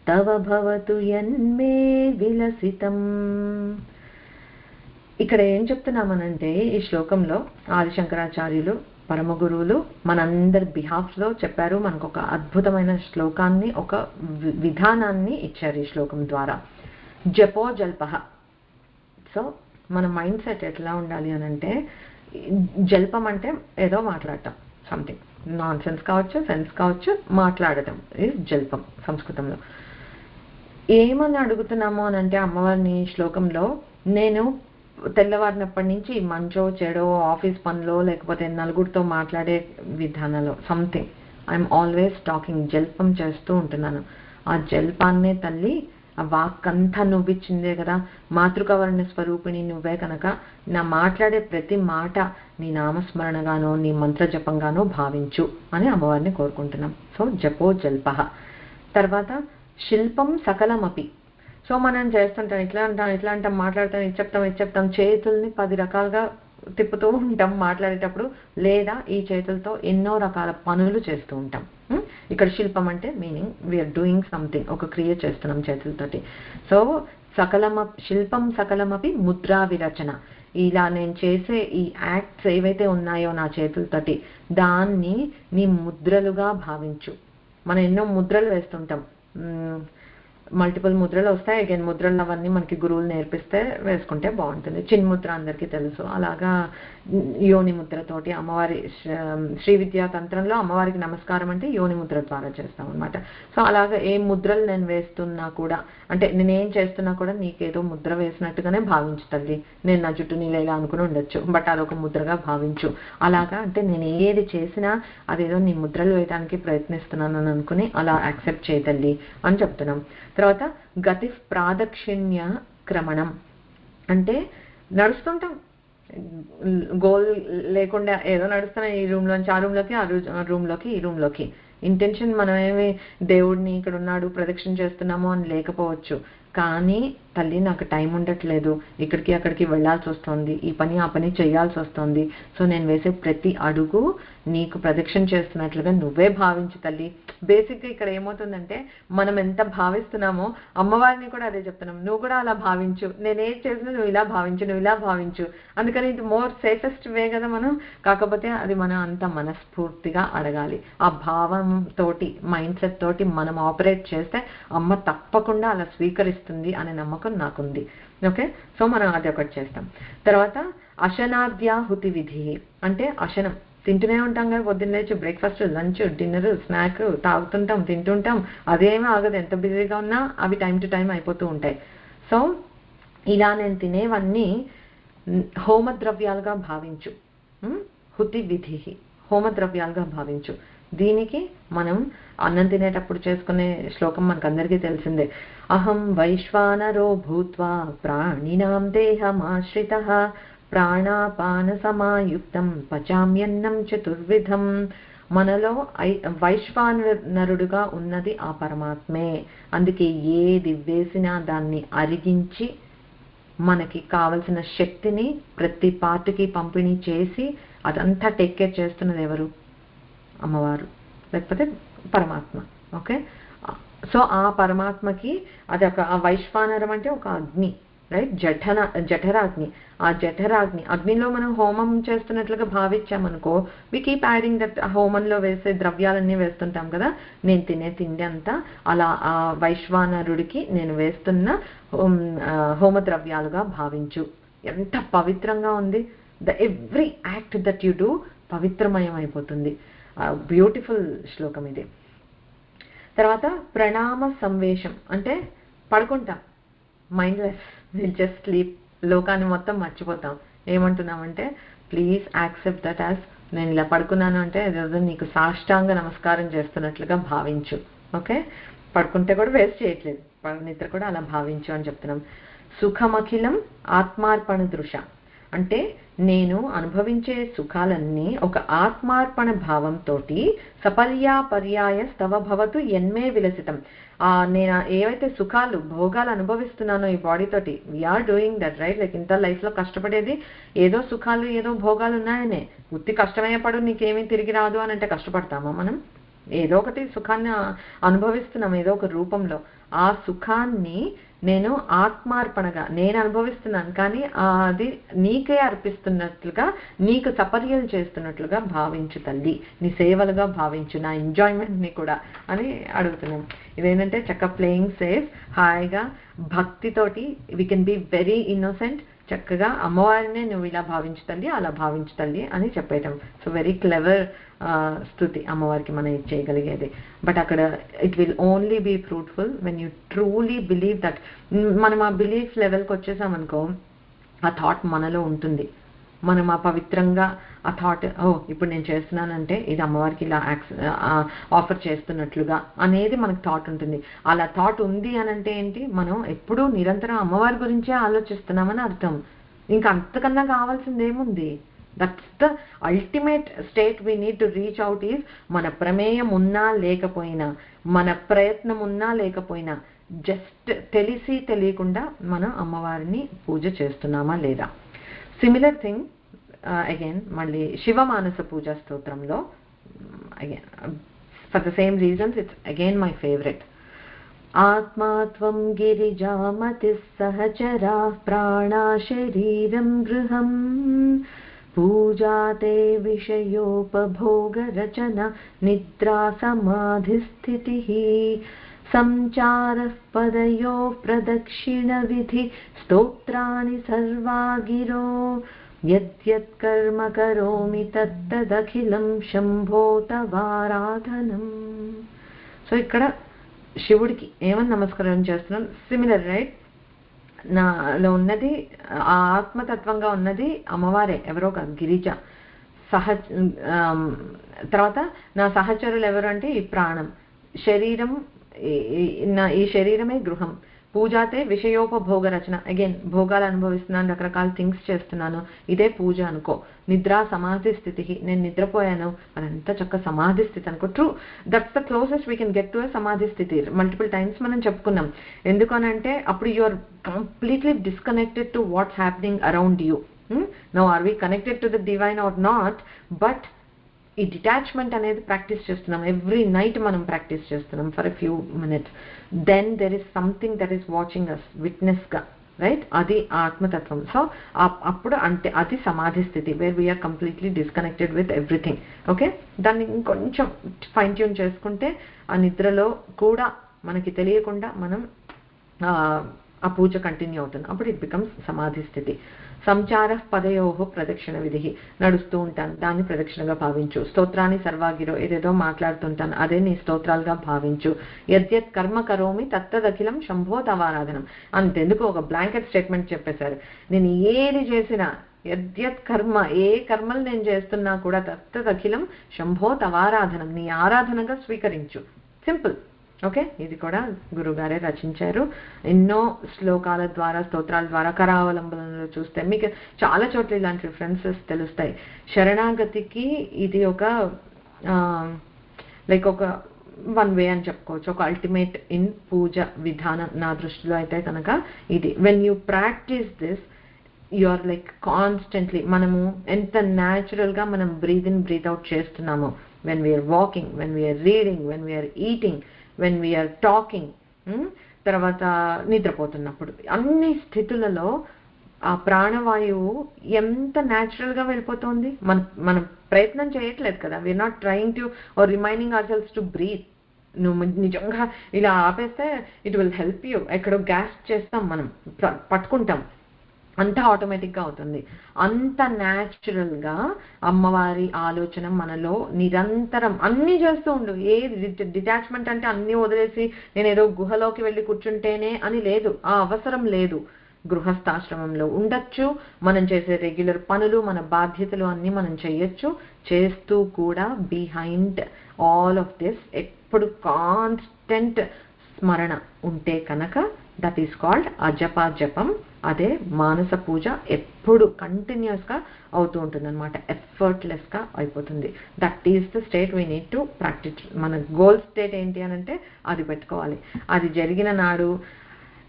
తవ భవతు యన్మే విలసితం. ఇక్కడ ఏం చెప్తున్నామనంటే, ఈ శ్లోకంలో ఆదిశంకరాచార్యులు పరమ గురువులు మనందరి బిహాఫ్లో చెప్పారు. మనకు ఒక అద్భుతమైన శ్లోకాన్ని, ఒక విధానాన్ని ఇచ్చారు ఈ శ్లోకం ద్వారా. జపో జల్పః. సో మన మైండ్ సెట్ ఎట్లా ఉండాలి అనంటే, జల్పం అంటే ఏదో మాట్లాడటం, సంథింగ్ నాన్ సెన్స్ కావచ్చు, సెన్స్ కావచ్చు, మాట్లాడటం ఈజ్ జల్పం సంస్కృతంలో. ఏమని అడుగుతున్నాము అనంటే అమ్మవారిని శ్లోకంలో, నేను తెల్లవారినప్పటి నుంచి మంచో చెడో ఆఫీస్ పనిలో లేకపోతే నలుగురితో మాట్లాడే విధానంలో సంథింగ్ ఐఎమ్ ఆల్వేస్ టాకింగ్, జల్పం చేస్తూ ఉంటున్నాను. ఆ జల్పాన్నే తల్లి, ఆ వాక్కంతా నువ్విచ్చిందే కదా, మాతృకవర్ణ స్వరూపిణి నువ్వే కనుక నా మాట్లాడే ప్రతి మాట నీ నామస్మరణగానో నీ మంత్ర జపంగానో భావించు అని అమ్మవారిని కోరుకుంటున్నాం. సో జపో జల్పః. తర్వాత శిల్పం సకలమపి. సో మనం చేస్తుంటాం, ఇట్లా అంటాం, మాట్లాడతాం, ఇది చెప్తాం, చేతుల్ని 10 రకాలుగా తిప్పుతూ ఉంటాం మాట్లాడేటప్పుడు, లేదా ఈ చేతులతో ఎన్నో రకాల పనులు చేస్తూ ఉంటాం. ఇక్కడ శిల్పం అంటే మీనింగ్ వీఆర్ డూయింగ్ సంథింగ్, ఒక క్రియ చేస్తున్నాం చేతులతోటి. సో శిల్పం సకలమపి ముద్రా విరచన. ఇలా నేను చేసే ఈ యాక్ట్స్ ఏవైతే ఉన్నాయో నా చేతులతోటి, దాన్ని నీ ముద్రలుగా భావించు. మనం ఎన్నో ముద్రలు వేస్తుంటాం, మల్టిపుల్ ముద్రలు వస్తాయి. అగైన్ ముద్రలు అవన్నీ మనకి గురువులు నేర్పిస్తే వేసుకుంటే బాగుంటుంది. చిన్ముద్ర అందరికీ తెలుసు. అలాగా యోని ముద్రతోటి అమ్మవారి శ్రీ విద్యా తంత్రంలో అమ్మవారికి నమస్కారం అంటే యోని ముద్ర ద్వారా చేస్తాం అనమాట. సో అలాగా ఏ ముద్రలు నేను వేస్తున్నా కూడా, అంటే నేనేం చేస్తున్నా కూడా నీకేదో ముద్ర వేసినట్టుగానే భావించు తల్లి. నేను నా జుట్టు నీళ్ళేలా అనుకుని ఉండొచ్చు, బట్ అదొక ముద్రగా భావించు. అలాగా అంటే నేను ఏది చేసినా అదేదో నీ ముద్రలు వేయడానికి ప్రయత్నిస్తున్నాను అని అనుకుని అలా యాక్సెప్ట్ చేయతల్లి అని చెప్తున్నాం. తర్వాత గతి ప్రాదక్షిణ్య క్రమణం అంటే నడుస్తుంటాం, గోల్ లేకుండా ఏదో నడుస్తున్నా, ఈ రూమ్లోంచి ఆ రూమ్లోకి, ఆ రూమ్లోకి ఈ రూమ్లోకి. ఇంటెన్షన్ మనమేమి దేవుడిని ఇక్కడ ఉన్నాడు ప్రదక్షిణ చేస్తున్నాము అని లేకపోవచ్చు, కానీ తల్లి నాకు టైం ఉండట్లేదు, ఇక్కడికి అక్కడికి వెళ్ళాల్సి వస్తుంది, ఈ పని ఆ పని చేయాల్సి వస్తుంది, సో నేను వేసే ప్రతి అడుగు నీకు ప్రదక్షిణ చేస్తున్నట్లుగా నువ్వే భావించు తల్లి. బేసిక్గా ఇక్కడ ఏమవుతుందంటే మనం ఎంత భావిస్తున్నామో అమ్మవారిని కూడా అదే చెప్తున్నాం, నువ్వు కూడా అలా భావించు, నేనేం చేసినా నువ్వు ఇలా భావించు, నువ్వు ఇలా భావించు. అందుకని ఇది మోర్ సేఫెస్ట్ వే కదా మనం. కాకపోతే అది మనం అంత మనస్ఫూర్తిగా అడగాలి. ఆ భావం తోటి, మైండ్ సెట్ తోటి మనం ఆపరేట్ చేస్తే అమ్మ తప్పకుండా అలా స్వీకరిస్తుంది అనే నమ్మకం నాకుంది. ఓకే, సో మనం అది ఒకటి చేస్తాం. తర్వాత అశనాద్యాహుతి విధి అంటే అశనం తింటూనే ఉంటాం కదా, పొద్దున్న లేచి బ్రేక్ఫాస్ట్, లంచ్, డిన్నర్, స్నాక్ తాగుతుంటాం, తింటుంటాం, అదేమీ ఆగదు. ఎంత బిజీగా ఉన్నా అవి టైం టు టైం అయిపోతూ ఉంటాయి. సో ఇలా నేను తినేవన్నీ హోమద్రవ్యాలుగా భావించు. హుతి విధి హోమద్రవ్యాలుగా భావించు. దీనికి మనం అన్నం తినేటప్పుడు చేసుకునే శ్లోకం మనకందరికీ తెలిసిందే. అహం వైశ్వానరో భూత్వా ప్రాణినాం దేహమాశ్రితః ప్రాణాపాన సమాయుక్తం పచామ్యన్నం చతుర్విధం. మనలో వైశ్వానరుడుగా ఉన్నది ఆ పరమాత్మే. అందుకే ఏది వేసినా దాన్ని అరిగించి మనకి కావలసిన శక్తిని ప్రతి పార్ట్కి పంపిణీ చేసి అదంతా టేక్ కేర్ చేస్తున్నది ఎవరు? అమ్మవారు, లేకపోతే పరమాత్మ. ఓకే, సో ఆ పరమాత్మకి అది ఒక, ఆ వైశ్వానరం అంటే ఒక అగ్ని, రైట్? జఠరాగ్ని. ఆ జఠరాగ్ని అగ్నిలో మనం హోమం చేస్తున్నట్లుగా భావించామనుకో, వి కీప్ యాడింగ్ దట్. హోమంలో వేసే ద్రవ్యాలన్నీ వేస్తుంటాం కదా, నేను తినే తిండి అంతా అలా ఆ వైశ్వానరుడికి నేను వేస్తున్న హోమ ద్రవ్యాలుగా భావించు. ఎంత పవిత్రంగా ఉంది! The every act that you do పవిత్రమయం అయిపోతుంది. బ్యూటిఫుల్ శ్లోకం ఇది. తర్వాత ప్రణామ సంవేశం అంటే పడుకుంటాం, మైండ్లెస్, విల్ జస్ట్ స్లీప్, లోకాన్ని మొత్తం మర్చిపోతాం. ఏమంటున్నామంటే ప్లీజ్ యాక్సెప్ట్ దట్ యాజ్ నేను ఇలా పడుకున్నాను అంటే ఏదో నీకు సాష్టాంగ నమస్కారం చేస్తున్నట్లుగా భావించు. ఓకే, పడుకుంటే కూడా వేస్ట్ చేయట్లేదు, నిద్ర కూడా అలా భావించు అని చెప్తున్నాం. సుఖమఖిలం ఆత్మార్పణ దృశ అంటే నేను అనుభవించే సుఖాలన్నీ ఒక ఆత్మార్పణ భావంతో సపర్యాపర్యాయ స్తవ భవతు ఎన్మే విలసితం. నేను ఏవైతే సుఖాలు భోగాలు అనుభవిస్తున్నానో ఈ బాడీతోటి, we're doing that, right? Like ఇంత లైఫ్లో కష్టపడేది ఏదో సుఖాలు ఏదో భోగాలు ఉన్నాయనే. ఉత్తి కష్టమే పడు నీకేమీ తిరిగి రాదు అని అంటే కష్టపడతామా మనం? ఏదో ఒకటి సుఖాన్ని అనుభవిస్తున్నాం ఏదో ఒక రూపంలో. ఆ సుఖాన్ని నేను ఆత్మార్పణగా నేను అనుభవిస్తున్నాను, కానీ అది నీకే అర్పిస్తున్నట్లుగా, నీకు సపర్యలు చేస్తున్నట్లుగా భావించు తల్లి, నీ సేవలుగా భావించు, నా ఎంజాయ్మెంట్ని కూడా అని అడుగుతున్నాం. ఇదేంటంటే చక్క ప్లేయింగ్ సేఫ్, హాయిగా భక్తితోటి we can be very innocent. చక్కగా అమ్మవారినే నువ్వు ఇలా భావించు తల్లి, అలా భావించు తల్లి అని చెప్పేయటం. సో వెరీ క్లెవర్ స్తుతి అమ్మవారికి మనం చేయగలిగేది. బట్ అక్కడ it will only be fruitful when you truly believe that. మనం ఆ బిలీఫ్ లెవెల్కి వచ్చేసామనుకో, ఆ థాట్ మనలో ఉంటుంది. మనం ఆ పవిత్రంగా ఆ థాట్, ఇప్పుడు నేను చేస్తున్నానంటే ఇది అమ్మవారికి ఇలా ఆఫర్ చేస్తున్నట్లుగా అనేది మనకు థాట్ ఉంటుంది. అలా థాట్ ఉంది అని అంటే ఏంటి? మనం ఎప్పుడూ నిరంతరం అమ్మవారి గురించే ఆలోచిస్తున్నామని అర్థం. ఇంకా అంతకన్నా కావాల్సింది ఏముంది? That's the ultimate state we need to reach out is, మన ప్రమేయం ఉన్నా లేకపోయినా, మన ప్రయత్నం ఉన్నా లేకపోయినా, జస్ట్ తెలిసి తెలియకుండా మనం అమ్మవారిని పూజ చేస్తున్నామా లేదా. సిమిలర్ థింగ్ అగైన్ మళ్ళీ శివమానస పూజా స్తోత్రంలో, again for the same reasons it's again my favourite. ఆత్మాత్వం గిరిజామతి సహచరా ప్రాణా శరీరం గృహం పూజాతే విషయోపభోగ రచన నిద్రా సమాధిస్థితి సంచారః పదయో ప్రదక్షిణ విధి స్తోత్రాని సర్వా గిరో యద్యత్ కర్మ కరోమి తత్తదఖిలం శంభో తవారాధనం. సో ఇక్కడ శివుడికి ఏమని నమస్కారం చేస్తున్నాం? Similar right? నాలో ఉన్నది ఆ ఆత్మతత్వంగా ఉన్నది అమ్మవారే, ఎవరో కాదు, గిరిజ. తర్వాత నా సహచరులు ఎవరు అంటే ఈ ప్రాణం, శరీరం, ఈ శరీరమే గృహం. పూజాతే విషయోపభోగ రచన, అగైన్ భోగాలు అనుభవిస్తున్నాను, రకరకాల థింగ్స్ చేస్తున్నాను, ఇదే పూజ అనుకో. నిద్ర సమాధి స్థితి, నేను నిద్రపోయాను, అదంతా చక్క సమాధి స్థితి అనుకో. True, that's the closest we can get to సమాధి స్థితి. మల్టిపుల్ టైమ్స్ మనం చెప్పుకున్నాం. ఎందుకనంటే అప్పుడు you are completely disconnected to what's happening around you. Now are we connected to the divine or not, but ఈ డిటాచ్మెంట్ అనేది ప్రాక్టీస్ చేస్తున్నాం. Every night మనం ప్రాక్టీస్ చేస్తున్నాం for a few minutes. Then there is something that is watching us, విట్నెస్గా, right? అది ఆత్మతత్వం. సో అప్పుడు అంటే అది సమాధి స్థితి, where we are completely disconnected with everything. Okay, దాన్ని ఇంకొంచెం ఫైన్ ట్యూన్ చేసుకుంటే ఆ నిద్రలో కూడా మనకి తెలియకుండా మనం ఆ పూజ కంటిన్యూ అవుతుంది. అప్పుడు ఇట్ బికమ్స్ సమాధి స్థితి. సంచార పదయోహో ప్రదక్షిణ విధి, నడుస్తూ ఉంటాను, దాన్ని ప్రదక్షిణగా భావించు. స్తోత్రాన్ని సర్వాగిరో, ఏదేదో మాట్లాడుతుంటాను, అదే నీ స్తోత్రాలుగా భావించు. యద్యత్ కర్మ కరోమి తత్తదఖిలం శంభో తవారాధనం. అంతెందుకు ఒక బ్లాంకెట్ స్టేట్మెంట్ చెప్పేశారు. నేను ఏది చేసినా, యద్యత్ కర్మ, ఏ కర్మలు నేను చేస్తున్నా కూడా తత్తదఖిలం శంభో తవారాధనం, నీ ఆరాధనగా స్వీకరించు. సింపుల్. ఓకే, ఇది కూడా గురుగారే రచించారు. ఎన్నో శ్లోకాల ద్వారా, స్తోత్రాల ద్వారా, కరావలంబనంలో చూస్తే మీకు చాలా చోట్ల ఇలాంటి రిఫరెన్సెస్ తెలుస్తాయి. శరణాగతికి ఇది ఒక లైక్ ఒక వన్ వే అని చెప్పుకోవచ్చు, ఒక అల్టిమేట్ ఇన్ పూజ విధానం నా దృష్టిలో అయితే కనుక ఇది. When you practise this, you are like constantly, మనము ఎంత న్యాచురల్గా మనం బ్రీత్ ఇన్ బ్రీత్ అవుట్ చేస్తున్నాము. When we are walking, when we are reading, when we are eating, when we are talking, తర్వాత నిద్రపోతున్నప్పుడు, అన్ని స్థితులలో ఆ ప్రాణవాయువు ఎంత న్యాచురల్గా వెళ్ళిపోతుంది. మనం ప్రయత్నం చేయట్లేదు కదా. We are not trying to or reminding ourselves to breathe. నువ్వు నిజంగా ఇలా ఆపేస్తే ఇట్ విల్ హెల్ప్ యూ. ఎక్కడో గ్యాస్ చేస్తాం, మనం పట్టుకుంటాం, అంతా ఆటోమేటిక్గా అవుతుంది. అంత న్యాచురల్గా అమ్మవారి ఆలోచన మనలో నిరంతరం అన్నీ చేస్తూ ఉండు. ఏ డిటాచ్మెంట్ అంటే అన్నీ వదిలేసి నేను ఏదో గుహలోకి వెళ్ళి కూర్చుంటేనే అని లేదు, ఆ అవసరం లేదు. గృహస్థాశ్రమంలో ఉండొచ్చు, మనం చేసే రెగ్యులర్ పనులు, మన బాధ్యతలు అన్నీ మనం చేయొచ్చు. చేస్తూ కూడా బిహైండ్ ఆల్ ఆఫ్ దిస్ ఎప్పుడు కాన్స్టెంట్ స్మరణ ఉంటే కనుక దట్ ఈస్ కాల్డ్ అజపా జపం. అదే మానస పూజ ఎప్పుడు కంటిన్యూస్గా అవుతూ ఉంటుంది అనమాట, ఎఫర్ట్లెస్గా అయిపోతుంది. That is the state we need to practice. మన గోల్ స్టేట్ ఏంటి అని అంటే అది పెట్టుకోవాలి. అది జరిగిన నాడు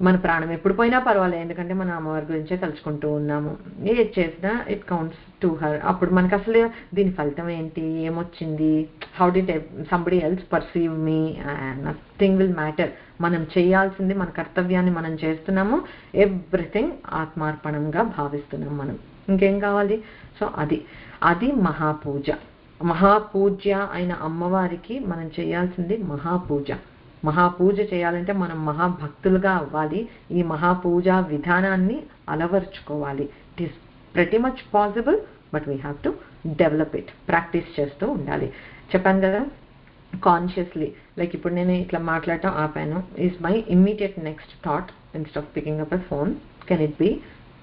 మన ప్రాణం ఎప్పుడు పోయినా పర్వాలేదు, ఎందుకంటే మనం అమ్మవారి గురించే తలుచుకుంటూ ఉన్నాము. ఏది చేసినా ఇట్ కౌంట్స్ టు హర్. అప్పుడు మనకు అసలు దీని ఫలితం ఏంటి, ఏమొచ్చింది, how did somebody else perceive me, nothing will matter. మనం చేయాల్సింది, మన కర్తవ్యాన్ని మనం చేస్తున్నాము. ఎవ్రీథింగ్ ఆత్మార్పణంగా భావిస్తున్నాం మనం. ఇంకేం కావాలి? సో అది మహాపూజ. మహాపూజ్య అయిన అమ్మవారికి మనం చేయాల్సింది మహాపూజ. మహాపూజ చేయాలంటే మనం మహాభక్తులుగా అవ్వాలి. ఈ మహాపూజా విధానాన్ని అలవర్చుకోవాలి. It is pretty much possible, but we have to develop it. Practice చేస్తూ ఉండాలి. చెప్పాను కదా, కాన్షియస్లీ, లైక్ ఇప్పుడు నేను ఇట్లా మాట్లాడటం ఆపాను, is my immediate next thought instead of picking up a phone, can it be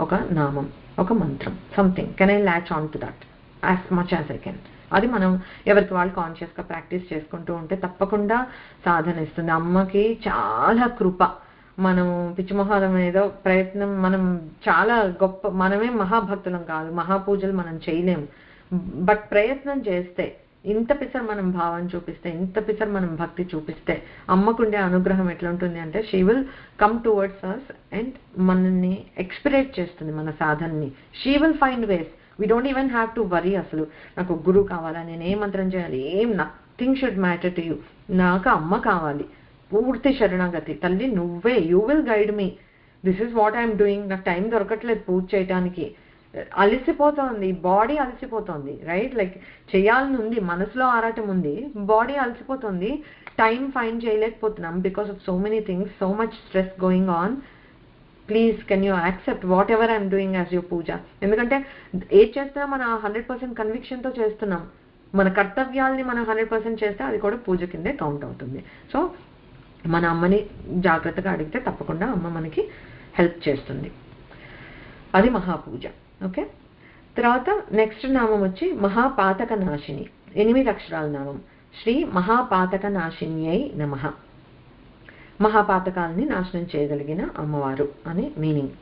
ఒక నామం, ఒక మంత్రం, something. Can I latch on to that as much as I can. అది మనం ఎవరికి వాళ్ళు కాన్షియస్గా ప్రాక్టీస్ చేసుకుంటూ ఉంటే తప్పకుండా సాధన ఇస్తుంది. అమ్మకి చాలా కృప. మనం పిచ్చిమొహాలం ఏదో ప్రయత్నం, మనం చాలా గొప్ప, మనమే మహాభక్తులం కాదు, మహాపూజలు మనం చేయలేము. బట్ ప్రయత్నం చేస్తే, ఇంత పిసర్ మనం భావం చూపిస్తే, ఇంత పిసర్ మనం భక్తి చూపిస్తే, అమ్మకుండే అనుగ్రహం ఎట్లా ఉంటుంది అంటే she will come towards us and మనల్ని ఎక్స్పిరేట్ చేస్తుంది, మన సాధనని. She will find ways. We don't even have to worry. అసలు నాకు గురువు కావాలా, నేను ఏ మంత్రం చేయాలి, nothing should matter to you. నాకు అమ్మ కావాలి, పూర్తి శరణాగతి. తల్లి నువ్వే, you will guide me, this is what I'm doing. నాకు టైం దొరకట్లేదు పూజ చేయడానికి, అలసిపోతోంది, బాడీ అలసిపోతోంది, రైట్? లైక్ చేయాలని ఉంది, మనసులో ఆరాటం ఉంది, బాడీ అలసిపోతుంది, టైం ఫైండ్ చేయలేకపోతున్నాం because of so many things, so much stress going on. Please can you accept whatever I'm doing as your పూజ. ఎందుకంటే ఏది చేస్తున్నా మన 100% కన్విక్షన్తో చేస్తున్నాం. మన కర్తవ్యాల్ని మనం 100% చేస్తే అది కూడా పూజ కిందే కౌంట్ అవుతుంది. సో మన అమ్మని జాగ్రత్తగా అడిగితే తప్పకుండా అమ్మ మనకి హెల్ప్ చేస్తుంది. అది మహాపూజ. ఓకే, తర్వాత నెక్స్ట్ నామం వచ్చి మహాపాతక నాశిని. 8 అక్షరాల నామం. శ్రీ మహాపాతక నాశిన్యై నమః. మహాపాతకాలని నాశనం చేయగలిగిన అమ్మవారు అని మీనింగ్.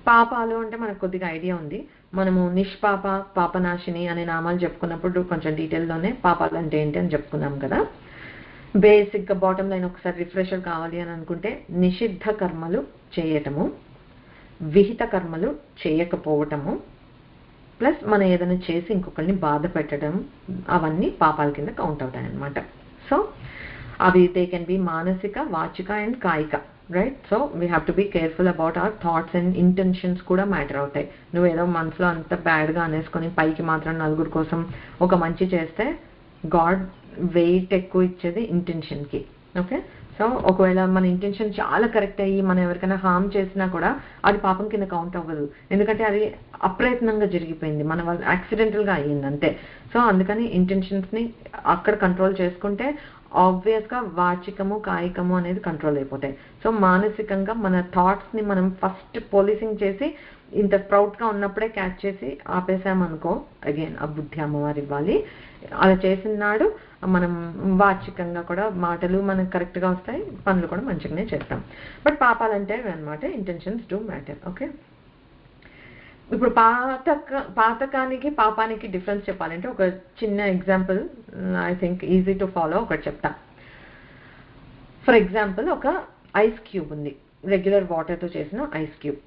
పాపాలు అంటే మనకు కొద్దిగా ఐడియా ఉంది. మనము నిష్పాప, పాపనాశిని అనే నామాలు చెప్పుకున్నప్పుడు కొంచెం డీటెయిల్లోనే పాపాలు అంటే ఏంటి అని చెప్పుకున్నాం కదా. బేసిక్గా బాటమ్ లైన్ ఒకసారి రిఫ్రెషర్ కావాలి అని అనుకుంటే, నిషిద్ధ కర్మలు చేయటము, విహిత కర్మలు చేయకపోవటము, ప్లస్ మనం ఏదైనా చేసి ఇంకొకరిని బాధ పెట్టడం, అవన్నీ పాపాల కింద కౌంట్ అవుతాయి అన్నమాట. సో అవి దే కెన్ బి మానసిక, వాచిక అండ్ కాయిక, right? So we have to be careful about our thoughts and intentions కూడా మ్యాటర్ అవుతాయి. నువ్వు ఏదో మనసులో అంత బ్యాడ్గా అనేసుకొని పైకి మాత్రం నలుగురు కోసం ఒక మంచి చేస్తే గాడ్ వెయిట్ ఎక్కువ ఇచ్చేది ఇంటెన్షన్కి. ఓకే, సో ఒకవేళ మన ఇంటెన్షన్ చాలా కరెక్ట్ అయ్యి మనం ఎవరికైనా హార్మ్ చేసినా కూడా అది పాపం కింద కౌంట్ అవ్వదు, ఎందుకంటే అది అప్రయత్నంగా జరిగిపోయింది, మన వల్ల యాక్సిడెంటల్గా అయ్యింది అంతే. సో అందుకని ఇంటెన్షన్స్ని అక్కడ కంట్రోల్ చేసుకుంటే ఆబ్వియస్గా వాచికము, కాయికము అనేది కంట్రోల్ అయిపోతాయి. సో మానసికంగా మన థాట్స్ని మనం ఫస్ట్ పోలీసింగ్ చేసి ఇంత స్ప్రౌట్గా ఉన్నప్పుడే క్యాచ్ చేసి ఆపేసామనుకో, అగైన్ ఆ బుద్ధి అమ్మవారు ఇవ్వాలి. అలా చేసిన నాడు మనం వాచికంగా కూడా మాటలు మనకు కరెక్ట్గా వస్తాయి, పనులు కూడా మంచిగానే చేస్తాం. బట్ పాపాలంటే అనమాట ఇంటెన్షన్స్ డూ మ్యాటర్. ఓకే, ఇప్పుడు పాతకానికి పాపానికి డిఫరెన్స్ చెప్పాలంటే ఒక చిన్న example, I think easy to follow, ఒకటి చెప్తా. ఫర్ ఎగ్జాంపుల్, ఒక ఐస్ క్యూబ్ ఉంది, రెగ్యులర్ వాటర్తో చేసిన ఐస్ క్యూబ్.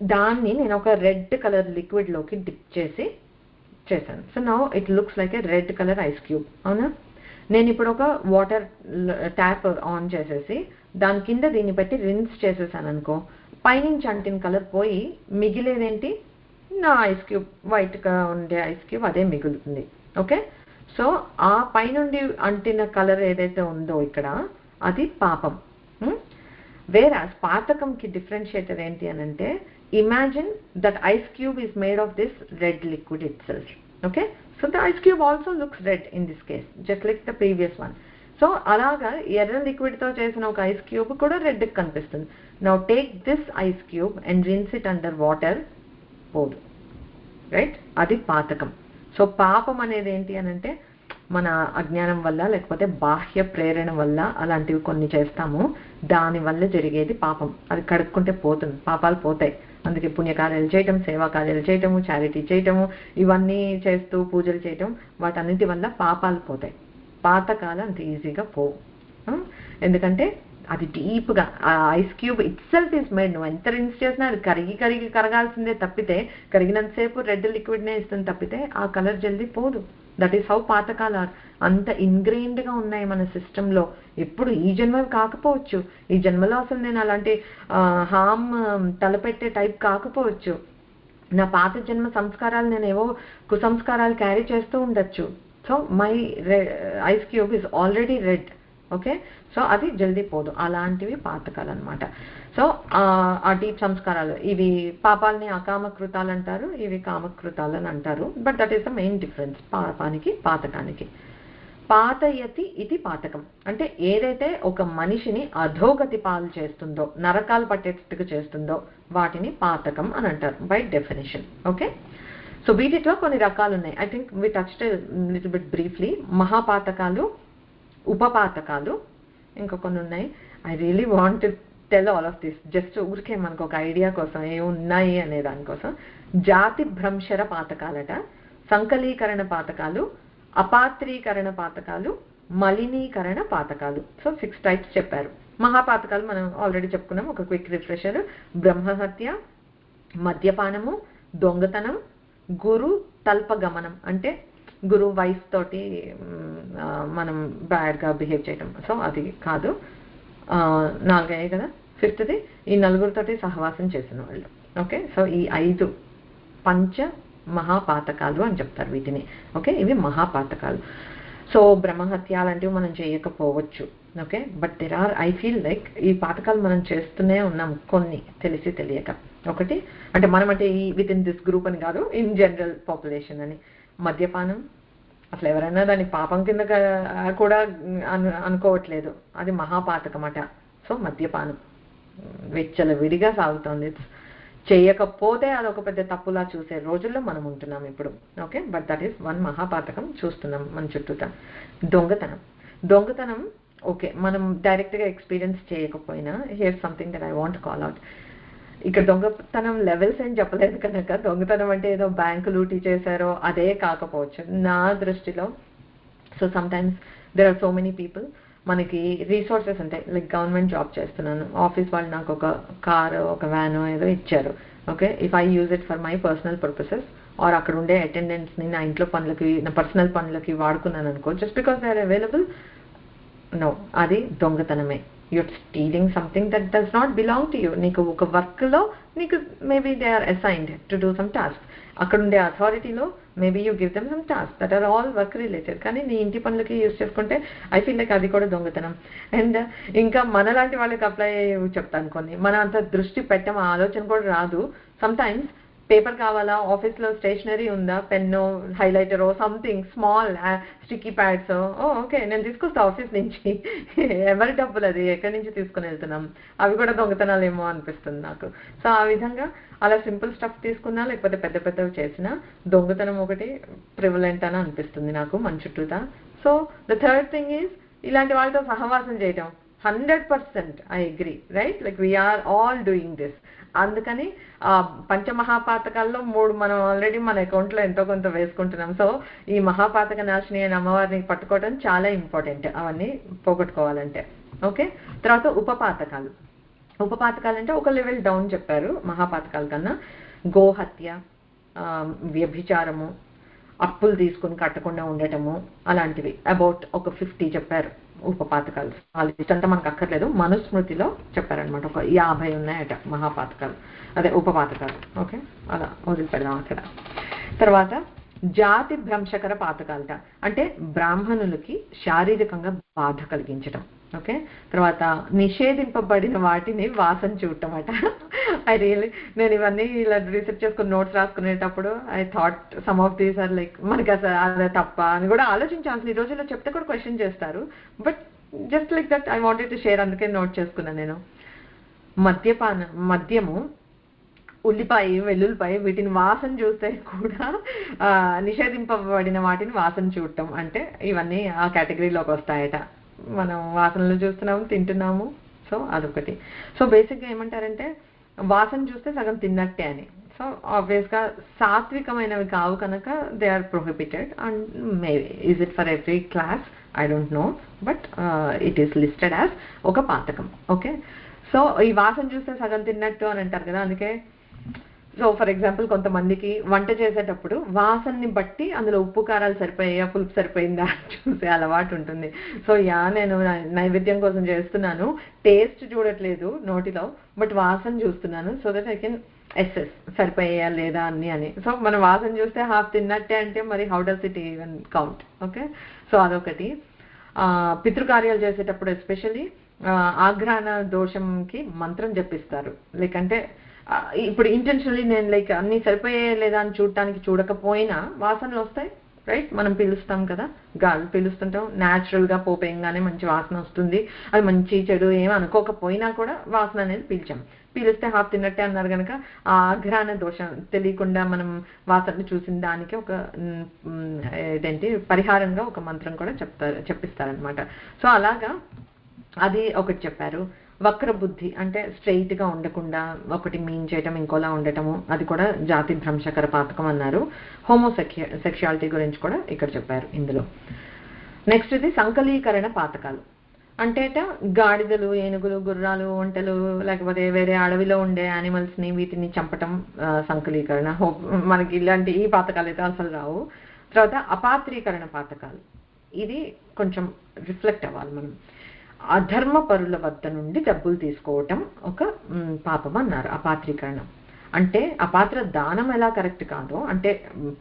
దాన్ని నేను ఒక రెడ్ కలర్ లిక్విడ్లోకి డిప్ చేశాను. So now it looks like A red colour ice cube, అవునా? నేను ఇప్పుడు ఒక వాటర్ ట్యాప్ ఆన్ చేసేసి దాని కింద దీన్ని పెట్టి రిన్స్ చేసేసాను అనుకో, పైనుంచి అంటిన కలర్ పోయి మిగిలేదేంటి? నా ఐస్ క్యూబ్, వైట్గా ఉండే ఐస్ క్యూబ్ అదే మిగులుతుంది. ఓకే, సో ఆ పైనుండి అంటిన కలర్ ఏదైతే ఉందో ఇక్కడ అది పాపం. వేరాస్ పాతకంకి డిఫరెన్షియేటర్ ఏంటి అని అంటే, imagine that ice cube is made of this red liquid it self. Okay, so the ice cube also looks red in this case, just like the previous one. So అలాగా ఎర్ర లిక్విడ్తో చేసిన ఒక ఐస్ క్యూబ్ కూడా రెడ్కి కనిపిస్తుంది. Now take this ice cube and rinse it under water, పోదు, right? అది పాతకం. So పాపం అనేది ఏంటి అని అంటే, మన అజ్ఞానం వల్ల లేకపోతే బాహ్య ప్రేరణ వల్ల అలాంటివి కొన్ని చేస్తాము, దానివల్ల జరిగేది పాపం. అది కడుక్కుంటే పోతుంది, పాపాలు పోతాయి. అందుకే పుణ్యకార్యాలు చేయటం, సేవా కార్యాలు చేయటము, చారిటీ చేయటము, ఇవన్నీ చేస్తూ పూజలు చేయటం, వాటన్నిటి వల్ల పాపాలు పోతాయి. పాతకాలు అంత ఈజీగా పోవు, ఎందుకంటే అది డీప్గా ఆ ice cube it self is made. నువ్వు ఎంత రిన్స్ చేసినా అది కరగాల్సిందే తప్పితే, కరిగినంతసేపు రెడ్ లిక్విడ్నే ఇస్తుంది తప్పితే ఆ కలర్ జల్దీ పోదు. దట్ ఈస్ హౌ పాతకాలు ఆర్. అంత ఇన్గ్రెయిన్డ్గా ఉన్నాయి మన సిస్టంలో. ఎప్పుడు ఈ జన్మ కాకపోవచ్చు, ఈ జన్మలో అసలు నేను అలాంటి హామ్ తలపెట్టే టైప్ కాకపోవచ్చు, నా పాత జన్మ సంస్కారాలు నేను ఏవో కుసంస్కారాలు క్యారీ చేస్తూ ఉండొచ్చు. So my eyes cube is already red. Okay, so అది జల్దీ పోదు. అలాంటివి పాతకాలు అనమాట. సో ఆ డీప్ సంస్కారాలు, ఇవి పాపాలని అకామకృతాలు అంటారు, ఇవి కామకృతాలు అని అంటారు. But that is the main difference పాపానికి పాతకానికి. పాతయతి ఇది పాతకం అంటే ఏదైతే ఒక మనిషిని అధోగతి పాలు చేస్తుందో, నరకాలు పట్టేటట్టుగా చేస్తుందో వాటిని పాతకం అని అంటారు బై డెఫినేషన్. ఓకే, సో వీటిలో కొన్ని రకాలు ఉన్నాయి. I think we touched little bit briefly. మహాపాతకాలు, ఉపపాతకాలు, ఇంకా కొన్ని ఉన్నాయి. I really want to tell all of this, just ఊరికే మనకు ఒక ఐడియా కోసం ఏమున్నాయి అనే దానికోసం. జాతి భ్రంశర పాతకాలట, సంకలీకరణ పాతకాలు, అపాత్రీకరణ పాతకాలు, మలినీకరణ పాతకాలు. సో 6 టైప్స్ చెప్పారు. మహాపాతకాలు మనం ఆల్రెడీ చెప్పుకున్నాం, ఒక క్విక్ రిఫ్రెషర్. బ్రహ్మహత్య, మద్యపానము, దొంగతనం, గురు తల్పగమనం అంటే గురు వైఫ్ తోటి మనం బ్యాడ్గా బిహేవ్ చేయటం. సో అది కాదు. 4 అయ్యాయి కదా. 5th ఈ నలుగురితోటి సహవాసం చేసిన వాళ్ళు. ఓకే, సో ఈ 5 పంచ మహాపాతకాలు అని చెప్తారు వీటిని. ఓకే, ఇవి మహాపాతకాలు. సో బ్రహ్మహత్య లాంటివి మనం చేయకపోవచ్చు. Okay, but I feel like ఈ పాతకాలు మనం చేస్తూనే ఉన్నాం కొన్ని తెలిసి తెలియక. ఒకటి అంటే మనం అంటే ఈ విత్ ఇన్ దిస్ గ్రూప్ అని కాదు, ఇన్ జనరల్ పాపులేషన్ అని. మద్యపానం అసలు ఎవరైనా దాన్ని పాపం కింద కూడా అనుకోవట్లేదు, అది మహాపాతకమట. సో మద్యపానం వెచ్చల విడిగా సాగుతోంది. చేయకపోతే అదొక పెద్ద తప్పులా చూసే రోజుల్లో మనం ఉంటున్నాం ఇప్పుడు. Okay, but that is one మహాపాతకం చూస్తున్నాం మన చుట్టూతా. దొంగతనం ఓకే, మనం డైరెక్ట్గా ఎక్స్పీరియన్స్ చేయకపోయినా hear something that I want call out. ఇక్కడ దొంగతనం లెవెల్స్ ఏం చెప్పలేదు కనుక దొంగతనం అంటే ఏదో బ్యాంకు లూటీ చేశారో అదే కాకపోవచ్చు నా దృష్టిలో. So sometimes there are so many people, మనకి రీసోర్సెస్ ఉంటాయి. లైక్ గవర్నమెంట్ జాబ్ చేస్తున్నాను, ఆఫీస్ వాళ్ళు నాకు ఒక కారు ఒక వ్యాను ఏదో ఇచ్చారు. Okay, if I use it for my personal purposes or అక్కడ ఉండే అటెండెంట్స్ని నా ఇంట్లో పనులకి నా పర్సనల్ పనులకి వాడుకున్నాను అనుకో, just because they are available, no, అది దొంగతనమే. You're stealing something that does not belong to you. నీకు ఒక వర్క్లో నీకు maybe they are assigned to do some task, అక్కడ ఉండే అథారిటీలో maybe you give them some task that are all work related, కానీ నీ ఇంటి పనులకి యూజ్ చేసుకుంటే ఐ ఫీల్ లైక్ అది కూడా దొంగతనం. అండ్ ఇంకా మనలాంటి వాళ్ళకి అప్లై చెప్తాను కొన్ని, మనం అంత దృష్టి పెట్టం, ఆలోచన కూడా రాదు. సమ్ టైమ్స్ పేపర్ కావాలా, ఆఫీస్లో స్టేషనరీ ఉందా, పెన్ను హైలైటరో something small sticky pads, okay నేను తీసుకొస్తా ఆఫీస్ నుంచి, ఎవరి డబ్బులు అది ఎక్కడి నుంచి తీసుకుని వెళ్తున్నాం, అవి కూడా దొంగతనాలు ఏమో అనిపిస్తుంది నాకు. సో ఆ విధంగా అలా సింపుల్ స్టఫ్ తీసుకున్నా లేకపోతే పెద్ద పెద్దవి చేసినా దొంగతనం ఒకటి ప్రివలెంట్ అని అనిపిస్తుంది నాకు మన చుట్టూతా. So the third thing is ఇలాంటి వాళ్ళతో సహవాసం చేయటం 100% I agree, right? Like we are all doing this. అందుకని పంచమహాపాతకాల్లో 3 మనం ఆల్రెడీ మన అకౌంట్లో ఎంతో కొంత వేసుకుంటున్నాం. సో ఈ మహాపాతక నాశిని అయిన అమ్మవారిని పట్టుకోవడం చాలా ఇంపార్టెంట్, అవన్నీ పోగొట్టుకోవాలంటే. ఓకే, తర్వాత ఉపపాతకాలు. ఉపపాతకాలు అంటే ఒక లెవెల్ డౌన్ చెప్పారు మహాపాతకాల కన్నా. గోహత్య, వ్యభిచారము, అప్పులు తీసుకుని కట్టకుండా ఉండటము, అలాంటివి అబౌట్ ఒక 50 చెప్పారు ఉపపాతకాలు. వాళ్ళ లిస్ట్ అంతా మనకు అక్కర్లేదు, మనుస్మృతిలో చెప్పారనమాట. ఒక 50 ఉన్నాయట మహాపాతకాలు, అదే ఉపపాతకాలు. ఓకే, అలా వదిలిపెడదాం అక్కడ. తర్వాత జాతి భ్రంశకర పాతకాలట, అంటే బ్రాహ్మణులకి శారీరకంగా బాధ కలిగించడం. ఓకే, తర్వాత నిషేధింపబడిన వాటిని వాసన చూడటం అట. నేను ఇవన్నీ ఇలా రీసెర్చ్ చేసుకుని నోట్స్ రాసుకునేటప్పుడు I thought some of these are like మనకి అసలు అదే తప్ప అని కూడా ఆలోచించాల్సిన. ఈ రోజుల్లో చెప్తే కూడా క్వశ్చన్ చేస్తారు, but just like that I wanted to share, అందుకే నోట్ చేసుకున్నాను నేను. మద్యము, ఉల్లిపాయ, వెల్లుల్లిపాయ, వీటిని వాసన చూస్తే కూడా నిషేధింపబడిన వాటిని వాసన చూడటం, అంటే ఇవన్నీ ఆ కేటగిరీలోకి వస్తాయట. మనం వాసనలు చూస్తున్నాము, తింటున్నాము. సో అదొకటి. సో బేసిక్గా ఏమంటారంటే వాసన చూస్తే సగం తిన్నట్టే అని. సో ఆబ్వియస్గా సాత్వికమైనవి కావు కనుక they are prohibited. And maybe is it for every class, I don't know, but it is listed as ఒక పాతకం. ఓకే, సో ఈ వాసన చూస్తే సగం తిన్నట్టు అని అంటారు కదా, అందుకే సో ఫర్ ఎగ్జాంపుల్ కొంతమందికి వంట చేసేటప్పుడు వాసనని బట్టి అందులో ఉప్పు కారాలు సరిపోయా, పులుపు సరిపోయిందా చూసే అలవాటు ఉంటుంది. సో నేను నైవేద్యం కోసం చేస్తున్నాను, టేస్ట్ చూడట్లేదు నోటిలో, బట్ వాసన చూస్తున్నాను, so that I can assess సరిపోయా లేదా అని. సో మనం వాసన చూస్తే హాఫ్ తిన్నట్టే అంటే మరి how does it even count? Okay, so అదొకటి. పితృకార్యాలు చేసేటప్పుడు ఎస్పెషల్లీ ఆఘ్రాణ దోషంకి మంత్రం జపిస్తారు. లైక్ అంటే ఇప్పుడు ఇంటెన్షనల్లీ నేను లైక్ అన్ని సరిపోయే లేదా అని చూడకపోయినా వాసనలు వస్తాయి, రైట్? మనం పిలుస్తాం కదా, గాలి పిలుస్తుంటాం, న్యాచురల్గా పోపేయంగానే మంచి వాసన వస్తుంది. అది మంచి చెడు ఏమి అనుకోకపోయినా కూడా వాసన అనేది పీలిస్తే హాఫ్ తిన్నట్టే అన్నారు కనుక ఆ ఆఘ్రాణ దోషం తెలియకుండా మనం వాసనలు చూసిన దానికి ఒక పరిహారంగా ఒక మంత్రం కూడా చెప్పిస్తారనమాట. సో అలాగా అది ఒకటి చెప్పారు. వక్ర బుద్ధి అంటే స్ట్రైట్గా ఉండకుండా ఒకటి మీన్ చేయటం, ఇంకోలా ఉండటము, అది కూడా జాతి భ్రంశకర పాతకం అన్నారు. సెక్షువాలిటీ గురించి కూడా ఇక్కడ చెప్పారు ఇందులో. నెక్స్ట్ ఇది సంకలీకరణ పాతకాలు. అంటే గాడిదలు, ఏనుగులు, గుర్రాలు, ఒంటెలు, లేకపోతే వేరే అడవిలో ఉండే యానిమల్స్ని వీటిని చంపటం సంకలీకరణ. మనకి ఇలాంటి ఈ పాతకాలు అయితే అసలు రావు. తర్వాత అపాత్రీకరణ పాతకాలు, ఇది కొంచెం రిఫ్లెక్ట్ అవ్వాలి మనం. అధర్మ పరుల వద్ద నుండి డబ్బులు తీసుకోవటం ఒక పాపం అన్నారు, అపాత్రీకరణం. అంటే అపాత్ర దానం ఎలా కరెక్ట్ కాదో, అంటే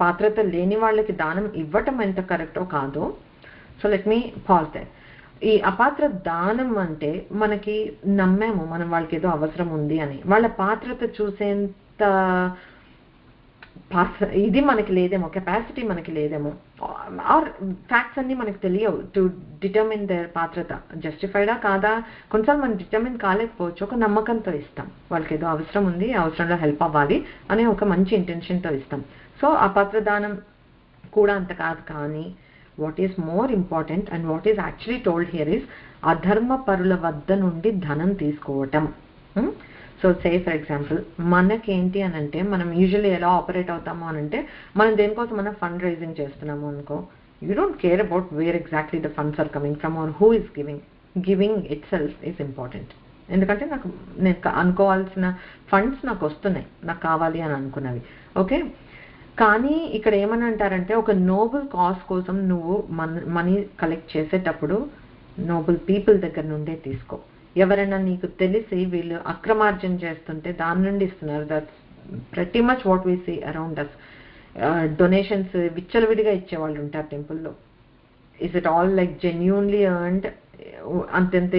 పాత్రత లేని వాళ్ళకి దానం ఇవ్వటం ఎంత కరెక్టో కాదో. So let me pause they. ఈ అపాత్ర దానం అంటే మనకి నమ్మాము మనం వాళ్ళకి ఏదో అవసరం ఉంది అని, వాళ్ళ పాత్రత చూసేంత ఇది మనకి లేదేమో, కెపాసిటీ మనకి లేదేమో, ఆర్ ఫ్యాక్ట్స్ అన్ని మనకి తెలియవు టు డిటర్మిన్ దేర్ పాత్రత జస్టిఫైడా కాదా. కొన్నిసార్లు మనం డిటర్మిన్ కాలేకపోవచ్చు, ఒక నమ్మకంతో ఇస్తాం. వాళ్ళకి ఏదో అవసరం ఉంది, అవసరంలో హెల్ప్ అవ్వాలి అనే ఒక మంచి ఇంటెన్షన్తో ఇస్తాం. సో ఆ పాత్రదానం కూడా అంత కాదు. కానీ what is more important and what is actually told here is అధర్మ పరుల వద్ద నుండి ధనం తీసుకోవటం. సో సే ఫర్ ఎగ్జాంపుల్, మనకేంటి అని అంటే, మనం యూజువల్లీ ఎలా ఆపరేట్ అవుతాము అని అంటే, మనం దేనికోసం మనం ఫండ్ రైజింగ్ చేస్తున్నాము అనుకో, you don't care about where exactly the funds are coming from or who is giving. Giving itself is important. ఎందుకంటే నేను అనుకోవాల్సిన ఫండ్స్ నాకు వస్తున్నాయి, నాకు కావాలి అని అనుకున్నవి. ఓకే, కానీ ఇక్కడ ఏమని అంటారంటే, ఒక నోబుల్ కాజ్ కోసం నువ్వు మనీ కలెక్ట్ చేసేటప్పుడు నోబుల్ పీపుల్ దగ్గర నుండే తీసుకో. ఎవరైనా నీకు తెలిసి వీళ్ళు అక్రమార్జన చేస్తుంటే దాని నుండి ఇస్తున్నారు. That's pretty much what we see around us. Donations విచ్చలవిడిగా ఇచ్చేవాళ్ళు ఉంటారు టెంపుల్లో. Is it all like genuinely earned? అంతెంత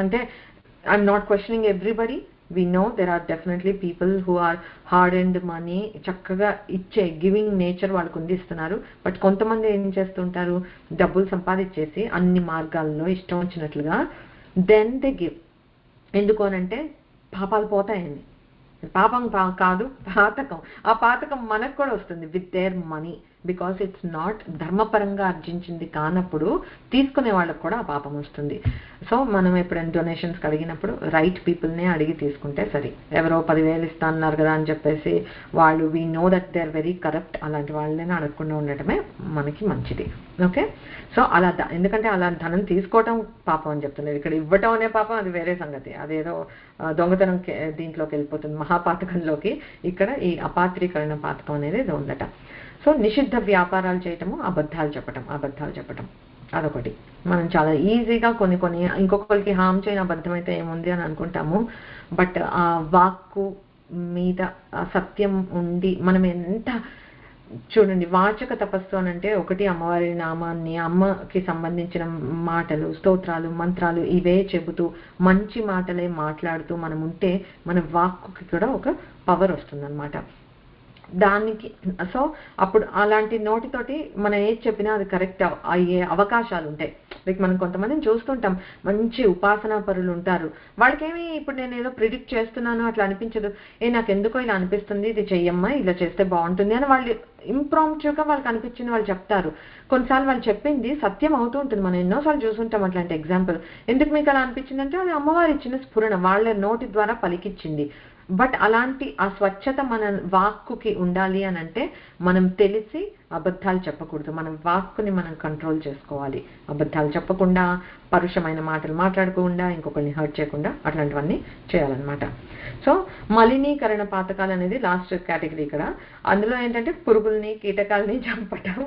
అంటే I'm not questioning everybody. We know there are definitely people who are hard-earned money చక్కగా ఇచ్చే గివింగ్ నేచర్ వాళ్ళకు ఉంది, ఇస్తున్నారు. బట్ కొంతమంది ఏం చేస్తుంటారు, డబ్బులు సంపాదించేసి అన్ని మార్గాల్లో ఇష్టం వచ్చినట్లుగా దెన్ దే గివ్. ఎందుకు అనంటే పాపాలు పోతాయని. పాపం కాదు, పాతకం. ఆ పాతకం మనకు కూడా వస్తుంది with their money, because it's not ధర్మపరంగా ఆర్జించింది కానప్పుడు తీసుకునే వాళ్ళకు కూడా ఆ పాపం వస్తుంది. సో మనం ఎప్పుడైనా డొనేషన్స్ అడిగినప్పుడు రైట్ పీపుల్నే అడిగి తీసుకుంటే సరి. ఎవరో 10,000 ఇస్తా అన్నారు కదా అని చెప్పేసి వాళ్ళు we know that they are very corrupt, అలాంటి వాళ్ళనే అడగకుండా ఉండటమే మనకి మంచిది. ఓకే, సో అలా ఎందుకంటే అలా ధనం తీసుకోవటం పాపం అని చెప్తున్నారు. ఇక్కడ ఇవ్వటం అనే పాపం అది వేరే సంగతి, అదేదో దొంగతనం దీంట్లోకి వెళ్ళిపోతుంది, మహాపాతకంలోకి. ఇక్కడ ఈ అపాత్రీకరణ పాతకం అనేది ఇది ఉందట. సో నిషిద్ధ వ్యాపారాలు చేయటము, అబద్ధాలు చెప్పటం అదొకటి. మనం చాలా ఈజీగా కొన్ని ఇంకొకరికి హామ్ చేయని అబద్ధం అయితే ఏముంది అని అనుకుంటాము. బట్ ఆ వాక్కు మీద సత్యం ఉండి మనం ఎంత చూడండి, వాచక తపస్సు అని అంటే ఒకటి అమ్మవారి నామాన్ని, అమ్మకి సంబంధించిన మాటలు, స్తోత్రాలు, మంత్రాలు ఇవే చెబుతూ మంచి మాటలే మాట్లాడుతూ మనం ఉంటే మన వాక్కుకి కూడా ఒక పవర్ వస్తుందన్నమాట. దానికి సో అప్పుడు అలాంటి నోటితోటి మనం ఏది చెప్పినా అది కరెక్ట్ అయ్యే అవకాశాలు ఉంటాయి. లైక్ మనం కొంతమందిని చూస్తుంటాం, మంచి ఉపాసనా పరులు ఉంటారు. వాళ్ళకేమి ఇప్పుడు నేను ఏదో ప్రిడిక్ట్ చేస్తున్నాను అట్లా అనిపించదు. నాకు ఎందుకో ఇలా అనిపిస్తుంది, ఇది చెయ్యమ్మా, ఇలా చేస్తే బాగుంటుంది అని వాళ్ళు ఇంప్రాంప్టుగా వాళ్ళకి అనిపించింది వాళ్ళు చెప్తారు. కొన్నిసార్లు వాళ్ళు చెప్పింది సత్యం అవుతూ ఉంటుంది. మనం ఎన్నోసార్లు చూసుంటాం అట్లాంటి ఎగ్జాంపుల్. ఎందుకు మీకు అలా అనిపించింది అంటే అది అమ్మవారు ఇచ్చిన స్ఫురణ, వాళ్ళ నోటి ద్వారా పలికిచ్చింది. బట్ అలాంటి ఆ స్వచ్ఛత మన వాక్కుకి ఉండాలి అని అంటే మనం తెలిసి అబద్ధాలు చెప్పకూడదు. మన వాక్కుని మనం కంట్రోల్ చేసుకోవాలి. అబద్ధాలు చెప్పకుండా, పరుషమైన మాటలు మాట్లాడకుండా, ఇంకొకరిని హర్ట్ చేయకుండా అట్లాంటివన్నీ చేయాలన్నమాట. సో మలినీకరణ పాతకాలు అనేది లాస్ట్ కేటగిరీ ఇక్కడ. అందులో ఏంటంటే పురుగుల్ని, కీటకాలని చంపటం.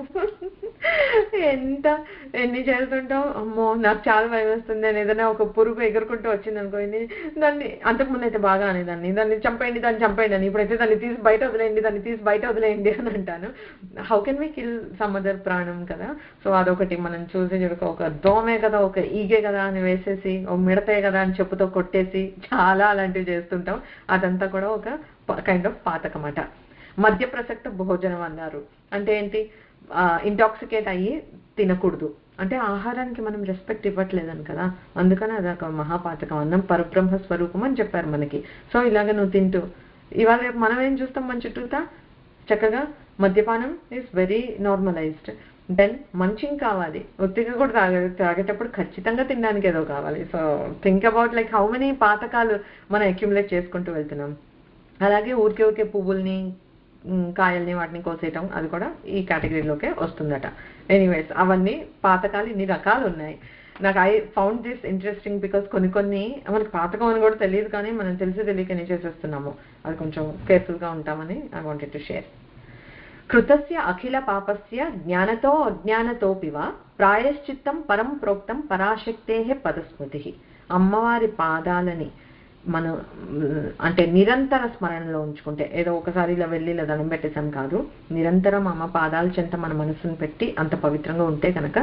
ఎన్ని చేస్తుంటాం, అమ్మో నాకు చాలా భయం వేస్తుంది అని. ఏదైనా ఒక పురుగు ఎగురుకుంటూ వచ్చింది అనుకోండి, దాన్ని అంతకుముందు అయితే బాగా అనేదాన్ని, దాన్ని చంపేయండి అని. ఇప్పుడైతే దాన్ని తీసి బయట వదిలేయండి అని అంటాను. How can we kill some other ప్రాణం కదా. సో అదొకటి మనం చూసి ఒక దోమే కదా, ఒక ఈగే కదా అని వేసేసి, ఒక మిడతే కదా అని చెప్పుతో కొట్టేసి చాలా అలాంటివి చేస్తుంటాం. అదంతా కూడా ఒక కైండ్ ఆఫ్ పాతకమాట. మద్య ప్రసక్త భోజనం అన్నారు అంటే ఏంటి, ఇంటాక్సికేట్ అయ్యి తినకూడదు అంటే ఆహారానికి మనం రెస్పెక్ట్ ఇవ్వట్లేదని కదా. అందుకని అదొక మహాపాతకం. అన్నం పరబ్రహ్మ స్వరూపం అని చెప్పారు మనకి. సో ఇలాగ నువ్వు తింటూ ఇవాళ రేపు మనం ఏం చూస్తాం, మన చుట్టూతా చక్కగా మద్యపానం ఈజ్ వెరీ నార్మలైజ్డ్. దెన్ మంచిం కావాలి, ఒత్తిగా కూడా తాగేటప్పుడు ఖచ్చితంగా తినడానికి ఏదో కావాలి. So think about like how many పాతకాలు మనం అక్యుములేట్ చేసుకుంటూ వెళ్తున్నాం. అలాగే ఊరికే పువ్వుల్ని, కాయల్ని వాటిని కోసేయటం, అది కూడా ఈ కేటగిరీలోకే వస్తుందట. ఎనీవేస్ అవన్నీ పాతకాలు ఇన్ని రకాలు ఉన్నాయి. నాకు I found this interesting because కొన్ని మనకు పాతకం అని కూడా తెలియదు, కానీ మనం తెలిసి తెలియక ఏం చేసేస్తున్నాము, అది కొంచెం కేర్ఫుల్గా ఉంటామని ఐ వాంటెడ్ టు షేర్. కృతస్య అఖిల పాపస్య జ్ఞానతో అజ్ఞానతోపివ ప్రాయశ్చిత్తం పరం ప్రోక్తం పరాశక్తే పదస్మృతి. అమ్మవారి పాదాలని మనం అంటే నిరంతర స్మరణలో ఉంచుకుంటే, ఏదో ఒకసారి ఇలా వెళ్ళి ఇలా దండం పెట్టేసాం కాదు, నిరంతరం అమ్మ పాదాల చెంత మన మనసును పెట్టి అంత పవిత్రంగా ఉంటే కనుక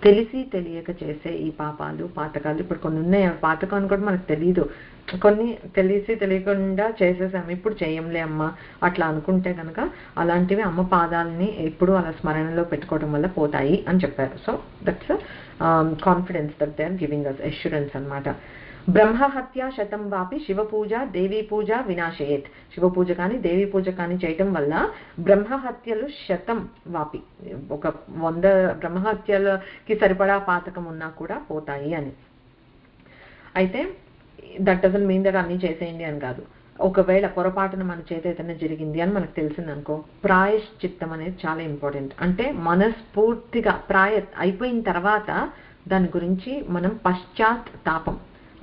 తెలిసి తెలియక చేసే ఈ పాపాలు పాతకాలు ఇప్పుడు కొన్ని ఉన్నాయి. పాతకం అని కూడా మనకు తెలియదు, కొన్ని తెలిసి తెలియకుండా చేసేసాము, ఇప్పుడు చేయంలే అమ్మ అట్లా అనుకుంటే కనుక అలాంటివి అమ్మ పాదాలని ఎప్పుడు అలా స్మరణలో పెట్టుకోవడం వల్ల పోతాయి అని చెప్పారు. So that's confidence that they are giving us assurance అన్నమాట. బ్రహ్మహత్య శతం వాపి శివపూజ దేవీ పూజ వినాశయేత్. శివపూజ కానీ దేవీ పూజ కానీ చేయటం వల్ల బ్రహ్మహత్యలు శతం వాపి, ఒక 100 బ్రహ్మహత్యలకి సరిపడా పాతకం ఉన్నా కూడా పోతాయి అని. అయితే దట్ డజంట్ మీన్ దట్ అన్నీ చేసేయండి అని కాదు. ఒకవేళ పొరపాటున మన చేత ఏదైనా జరిగింది అని మనకు తెలిసిందనుకో, ప్రాయశ్చిత్తం అనేది చాలా ఇంపార్టెంట్. అంటే మనస్ఫూర్తిగా అయిపోయిన తర్వాత దాని గురించి మనం పశ్చాత్తాపం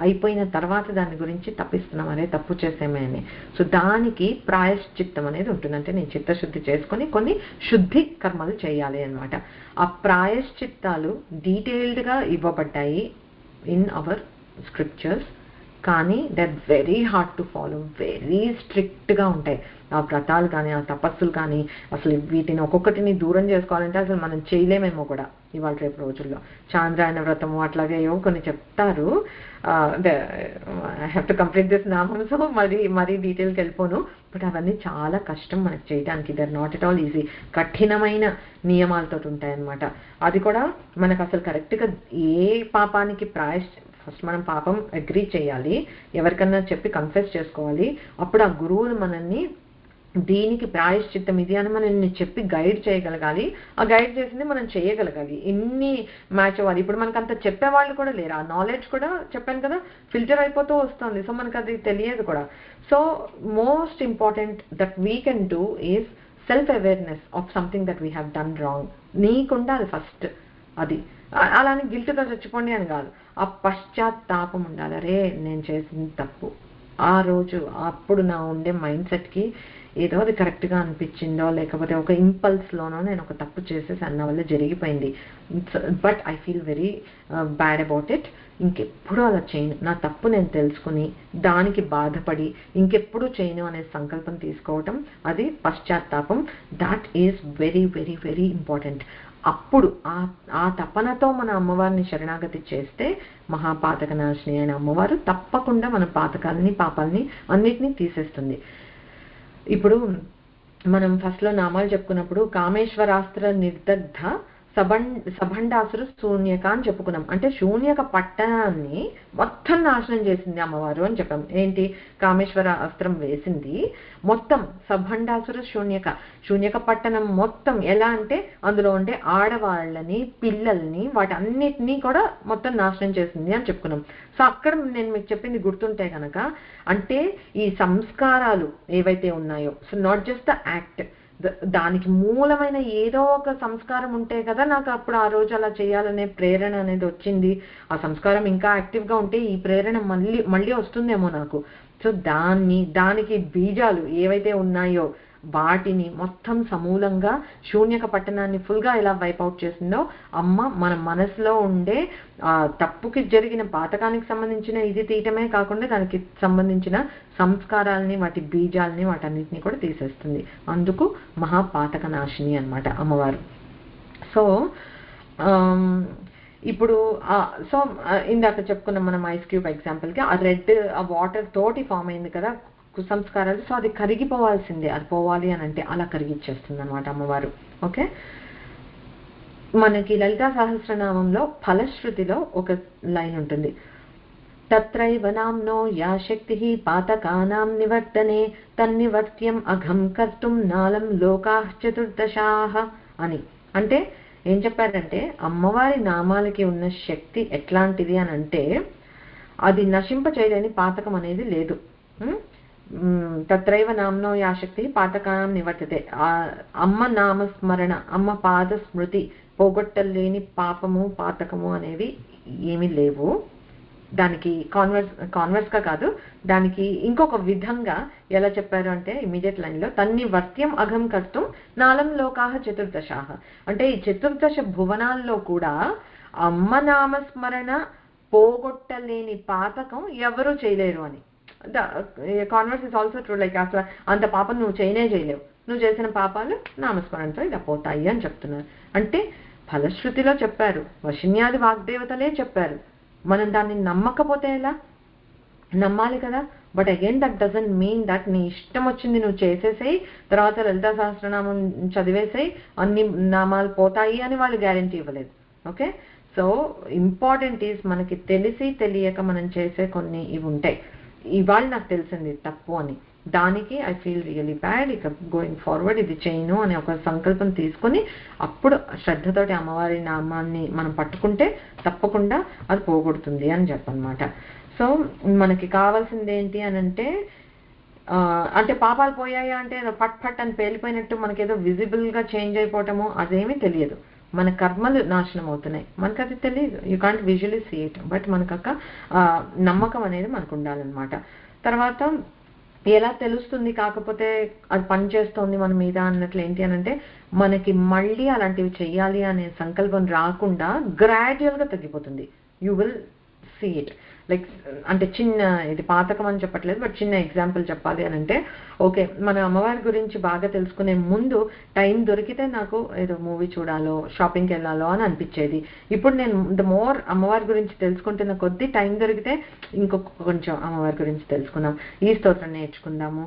అయిపోయిన తర్వాత దాని గురించి తప్పిస్తున్నాం, అనే తప్పు చేసేమే అని. సో దానికి ప్రాయశ్చిత్తం అనేది ఉంటుంది. అంటే నేను చిత్తశుద్ధి చేసుకొని కొన్ని శుద్ధి కర్మలు చేయాలి అనమాట. ఆ ప్రాయశ్చిత్తాలు డీటెయిల్డ్గా ఇవ్వబడ్డాయి ఇన్ అవర్ స్క్రిప్చర్స్, కానీ that very hard to follow, very స్ట్రిక్ట్గా ఉంటాయి ఆ వ్రతాలు కానీ ఆ తపస్సులు కానీ. అసలు వీటిని ఒక్కొక్కటిని దూరం చేసుకోవాలంటే అసలు మనం చేయలేమేమో కూడా ఇవాళ రేపు రోజుల్లో. చాంద్రాయణ వ్రతము అట్లాగే ఏవో కొన్ని చెప్తారు, I have to complete this నామం, సో మరీ డీటెయిల్కి వెళ్ళిపోను. బట్ అవన్నీ చాలా కష్టం మనకు చేయడానికి, they're not at all easy. కఠినమైన నియమాలతో ఉంటాయన్నమాట. అది కూడా మనకు అసలు కరెక్ట్గా ఏ పాపానికి ఫస్ట్ మనం పాపం అగ్రీ చేయాలి, ఎవరికన్నా చెప్పి కన్ఫెస్ చేసుకోవాలి. అప్పుడు ఆ గురువులు మనల్ని దీనికి ప్రాయశ్చిత్తం ఇది అని మనల్ని చెప్పి గైడ్ చేయగలగాలి. ఆ గైడ్ చేసింది మనం చేయగలగాలి. ఎన్ని మ్యాచ్ అవ్వాలి. ఇప్పుడు మనకు అంత చెప్పేవాళ్ళు కూడా లేరు. ఆ నాలెడ్జ్ కూడా చెప్పాను కదా ఫిల్టర్ అయిపోతూ వస్తుంది. సో మనకు అది తెలియదు కూడా. So most important that we can do is self awareness of something that we have done wrong. నీకుండాలి ఫస్ట్ అది. అలానే గిల్ట్గా చచ్చిపోండి అని కాదు, ఆ పశ్చాత్తాపం ఉండాలి. అరే నేను చేసింది తప్పు, ఆ రోజు అప్పుడు నా ఉండే మైండ్ సెట్కి ఏదో అది కరెక్ట్గా అనిపించిందో లేకపోతే ఒక ఇంపల్స్లోనో నేను ఒక తప్పు చేసేసి అన్న వల్ల జరిగిపోయింది, but I feel very bad about it. ఇంకెప్పుడు అలా చేయను, నా తప్పు నేను తెలుసుకుని దానికి బాధపడి ఇంకెప్పుడు చేయను అనే సంకల్పం తీసుకోవటం, అది పశ్చాత్తాపం. That is very very very important. అప్పుడు ఆ తపనతో మన అమ్మవారిని శరణాగతి చేస్తే మహాపాతక నాశిని అయిన అమ్మవారు తప్పకుండా మన పాతకాలని పాపాలని అన్నిటినీ తీసేస్తుంది. ఇప్పుడు మనం ఫస్ట్లో నామాలు చెప్పుకున్నప్పుడు కామేశ్వరాస్త్ర నిర్దగ్ధ సభండాసురు శూన్యక అని చెప్పుకున్నాం. అంటే శూన్యక పట్టణాన్ని మొత్తం నాశనం చేసింది అమ్మవారు అని చెప్పాం. ఏంటి, కామేశ్వర అస్త్రం వేసింది మొత్తం. సభండాసురు శూన్యక పట్టణం మొత్తం ఎలా అంటే అందులో ఉండే ఆడవాళ్ళని పిల్లల్ని వాటన్నిటినీ కూడా మొత్తం నాశనం చేసింది అని చెప్పుకున్నాం. సో అక్కడ నేను మీకు చెప్పింది గుర్తుంటే కనుక, అంటే ఈ సంస్కారాలు ఏవైతే ఉన్నాయో, so not just the act, దానికి మూలమైన ఏదో ఒక సంస్కారం ఉంటే కదా నాకు అప్పుడు ఆ రోజు అలా చేయాలనే ప్రేరణ అనేది వచ్చింది. ఆ సంస్కారం ఇంకా యాక్టివ్గా ఉంటే ఈ ప్రేరణ మళ్ళీ వస్తుందేమో నాకు. సో దానికి బీజాలు ఏవైతే ఉన్నాయో వాటిని మొత్తం సమూలంగా శూన్యక పట్టణాన్ని ఫుల్గా ఎలా వైప్అవుట్ చేసిందో అమ్మ మన మనసులో ఉండే తప్పుకి జరిగిన పాతకానికి సంబంధించిన ఇది తీయటమే కాకుండా దానికి సంబంధించిన సంస్కారాలని వాటి బీజాలని వాటన్నిటిని కూడా తీసేస్తుంది. అందుకు మహాపాతక నాశిని అన్నమాట అమ్మవారు. సో ఇప్పుడు ఇందాక చెప్పుకున్న మనం ఐస్ క్యూబ్ ఎగ్జాంపుల్కి ఆ రెడ్ ఆ వాటర్ తోటి ఫామ్ అయింది కదా కుసంస్కారాలు. సో అది కరిగిపోవాల్సిందే, అది పోవాలి అని అంటే అలా కరిగిచ్చేస్తుంది అనమాట అమ్మవారు. ఓకే, మనకి లలితా సహస్రనామంలో ఫలశ్రుతిలో ఒక లైన్ ఉంటుంది, తత్రైవ నామ్నో యా శక్తి పాతకానాం నివర్తనే తన్నివర్త్యం అఘం కర్తుం నాలం లోకాః చతుర్దశాః అని. అంటే ఏం చెప్పారంటే అమ్మవారి నామాలకి ఉన్న శక్తి ఎట్లాంటిది అని అంటే అది నశింప చేయలేని పాతకం అనేది లేదు. తత్రైవ నామ్నో యా శక్తి పాతకానం నివర్తతే. అమ్మ నామస్మరణ, అమ్మ పాద స్మృతి పోగొట్టలేని పాపము పాతకము అనేవి ఏమీ లేవు. దానికి కాన్వర్స్గా కాదు, దానికి ఇంకొక విధంగా ఎలా చెప్పారు అంటే ఇమీడియట్ లైన్లో తన్నివర్త్యం అఘం కర్తుం నాలం లోకాః చతుర్దశాః. అంటే ఈ చతుర్దశ భువనాల్లో కూడా అమ్మ నామస్మరణ పోగొట్టలేని పాతకం ఎవరూ చేయలేరు అని. Converse is also true. Like అసలు అంత పాపం నువ్వు చేయలేవు, నువ్వు చేసిన పాపాలు నామస్మరణతో ఇలా పోతాయి అని చెప్తున్నారు. అంటే ఫలశ్రుతిలో చెప్పారు, వశిన్యాది వాగ్దేవతలే చెప్పారు. మనం దాన్ని నమ్మకపోతే ఎలా? నమ్మాలి కదా. But again that doesn't mean that నీ ఇష్టం వచ్చింది నువ్వు చేసేసేయి, తర్వాత లలితా సహస్రనామం చదివేసేయి, అన్ని నామాలు పోతాయి అని వాళ్ళు గ్యారంటీ ఇవ్వలేదు. ఓకే, సో ఇంపార్టెంట్ ఈజ్ మనకి తెలిసి తెలియక మనం చేసే కొన్ని ఇవి ఉంటాయి. ఇవాళ నాకు తెలిసింది తప్పు అని, దానికి ఐ ఫీల్ రియలీ బ్యాడ్. ఇక గోయింగ్ ఫార్వర్డ్ ఇది చేయను అనే ఒక సంకల్పం తీసుకొని అప్పుడు శ్రద్ధతోటి అమ్మవారి నామాన్ని మనం పట్టుకుంటే తప్పకుండా అది పోగొడుతుంది అని చెప్పనమాట. సో మనకి కావాల్సింది ఏంటి అని అంటే పాపాలు పోయాయా అంటే ఏదో పట్ పట్ అని పేలిపోయినట్టు మనకేదో విజిబుల్గా చేంజ్ అయిపోవటము అదేమీ తెలియదు. మన కర్మలు నాశనం అవుతున్నాయి, మనకు అది తెలియదు. You can't visually see it, but మనకు నమ్మకం అనేది మనకు ఉండాలన్నమాట. తర్వాత ఎలా తెలుస్తుంది కాకపోతే అది పనిచేస్తుంది మన మీద అన్నట్లు ఏంటి అని అంటే, మనకి మళ్ళీ అలాంటివి చెయ్యాలి అనే సంకల్పం రాకుండా గ్రాడ్యువల్గా తగ్గిపోతుంది. You will see it. Like అంటే చిన్న, ఇది పాతకం అని చెప్పట్లేదు, బట్ చిన్న ఎగ్జాంపుల్ చెప్పాలి అని అంటే, ఓకే మన అమ్మవారి గురించి బాగా తెలుసుకునే ముందు టైం దొరికితే నాకు ఏదో మూవీ చూడాలో షాపింగ్కి వెళ్ళాలో అని అనిపించేది. ఇప్పుడు నేను ద మోర్ అమ్మవారి గురించి తెలుసుకుంటున్న కొద్దీ టైం దొరికితే ఇంకొక కొంచెం అమ్మవారి గురించి తెలుసుకుందాం, ఈ స్తోత్రం నేర్చుకుందాము,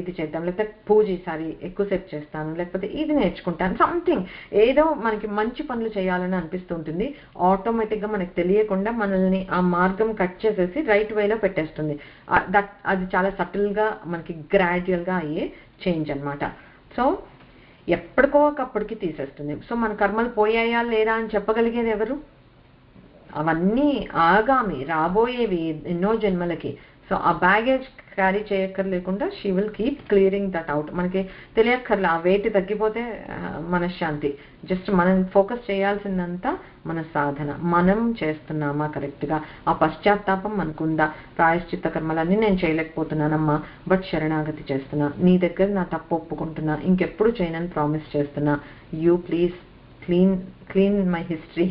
ఇది చేద్దాం, లేకపోతే పూజ ఈసారి ఎక్కువసేపు చేస్తాను, లేకపోతే ఇది నేర్చుకుంటాను, సంథింగ్ ఏదో మనకి మంచి పనులు చేయాలని అనిపిస్తూ ఉంటుంది. ఆటోమేటిక్గా మనకి తెలియకుండా మనల్ని ఆ మార్గం కట్ చేసేసి రైట్ వేలో పెట్టేస్తుంది. అది చాలా సటిల్గా మనకి గ్రాడ్యువల్గా అయ్యే చేంజ్ అనమాట. సో ఎప్పటికో ఒకప్పటికి తీసేస్తుంది. సో మన కర్మలు పోయాయా లేదా అని చెప్పగలిగేది ఎవరు? అవన్నీ ఆగామి రాబోయేవి ఎన్నో జన్మలకి. సో ఆ బ్యాగేజ్ క్యారీ చేయక్కర్లేకుండా she will keep clearing that out. మనకి తెలియక్కర్లే, ఆ వెయిట్ తగ్గిపోతే మనశ్శాంతి. జస్ట్ మనం ఫోకస్ చేయాల్సిందంతా మన సాధన, మనం చేస్తున్నామా కరెక్ట్గా, ఆ పశ్చాత్తాపం మనకుందా, ప్రాయశ్చిత్త కర్మలన్నీ నేను చేయలేకపోతున్నానమ్మా బట్ శరణాగతి చేస్తున్నా, నీ దగ్గర నా తప్పు ఒప్పుకుంటున్నా, ఇంకెప్పుడు చేయనని ప్రామిస్ చేస్తున్నా, you please clean my history,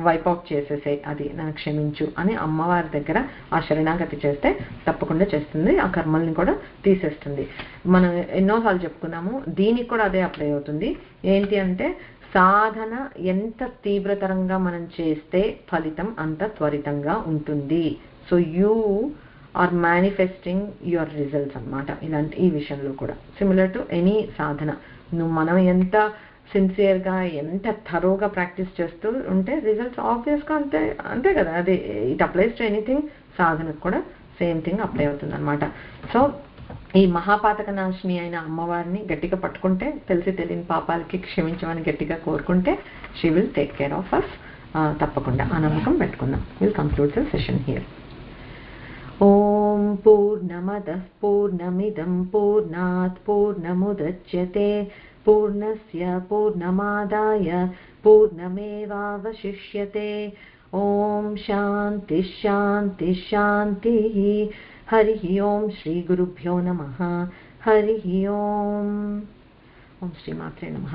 wipe out చేసేసే, అది నన్ను క్షమించు అని అమ్మవారి దగ్గర ఆ శరణాగతి చేస్తే తప్పకుండా చేస్తుంది, ఆ కర్మల్ని కూడా తీసేస్తుంది. మనం ఎన్నోసార్లు చెప్పుకున్నాము, దీనికి కూడా అదే అప్లై అవుతుంది. ఏంటి అంటే సాధన ఎంత తీవ్రతరంగా మనం చేస్తే ఫలితం అంత త్వరితంగా ఉంటుంది. So you are manifesting your results అన్నమాట. ఇలాంటి ఈ విషయంలో కూడా సిమిలర్ టు ఎనీ సాధన, మనం ఎంత సిన్సియర్గా ఎంత థరోగా ప్రాక్టీస్ చేస్తూ ఉంటే రిజల్ట్స్ ఆబ్వియస్గా అంతే కదా. అది ఇట్ అప్లైస్ టు ఎనీథింగ్, సాధనకు కూడా సేమ్ థింగ్ అప్లై అవుతుంది అనమాట. సో ఈ మహాపాతక నాశిని అయిన అమ్మవారిని గట్టిగా పట్టుకుంటే, తెలిసి తెలియని పాపాలకి క్షమించమని గట్టిగా కోరుకుంటే she will take care of us. తప్పకుండా ఆ నమ్మకం పెట్టుకుందాం. Will conclude the session here. ఓం పూర్ణమదః పూర్ణమిదం పూర్ణాత్ పూర్ణముదచ్యతే పూర్ణస్య పూర్ణమాదాయ పూర్ణమేవావశిష్యతే. ఓం శాంతి శాంతి శాంతి. హరి ఓం. శ్రీ గురుభ్యో నమః. హరి ఓం. ఓం శ్రీ మాత్రే నమః.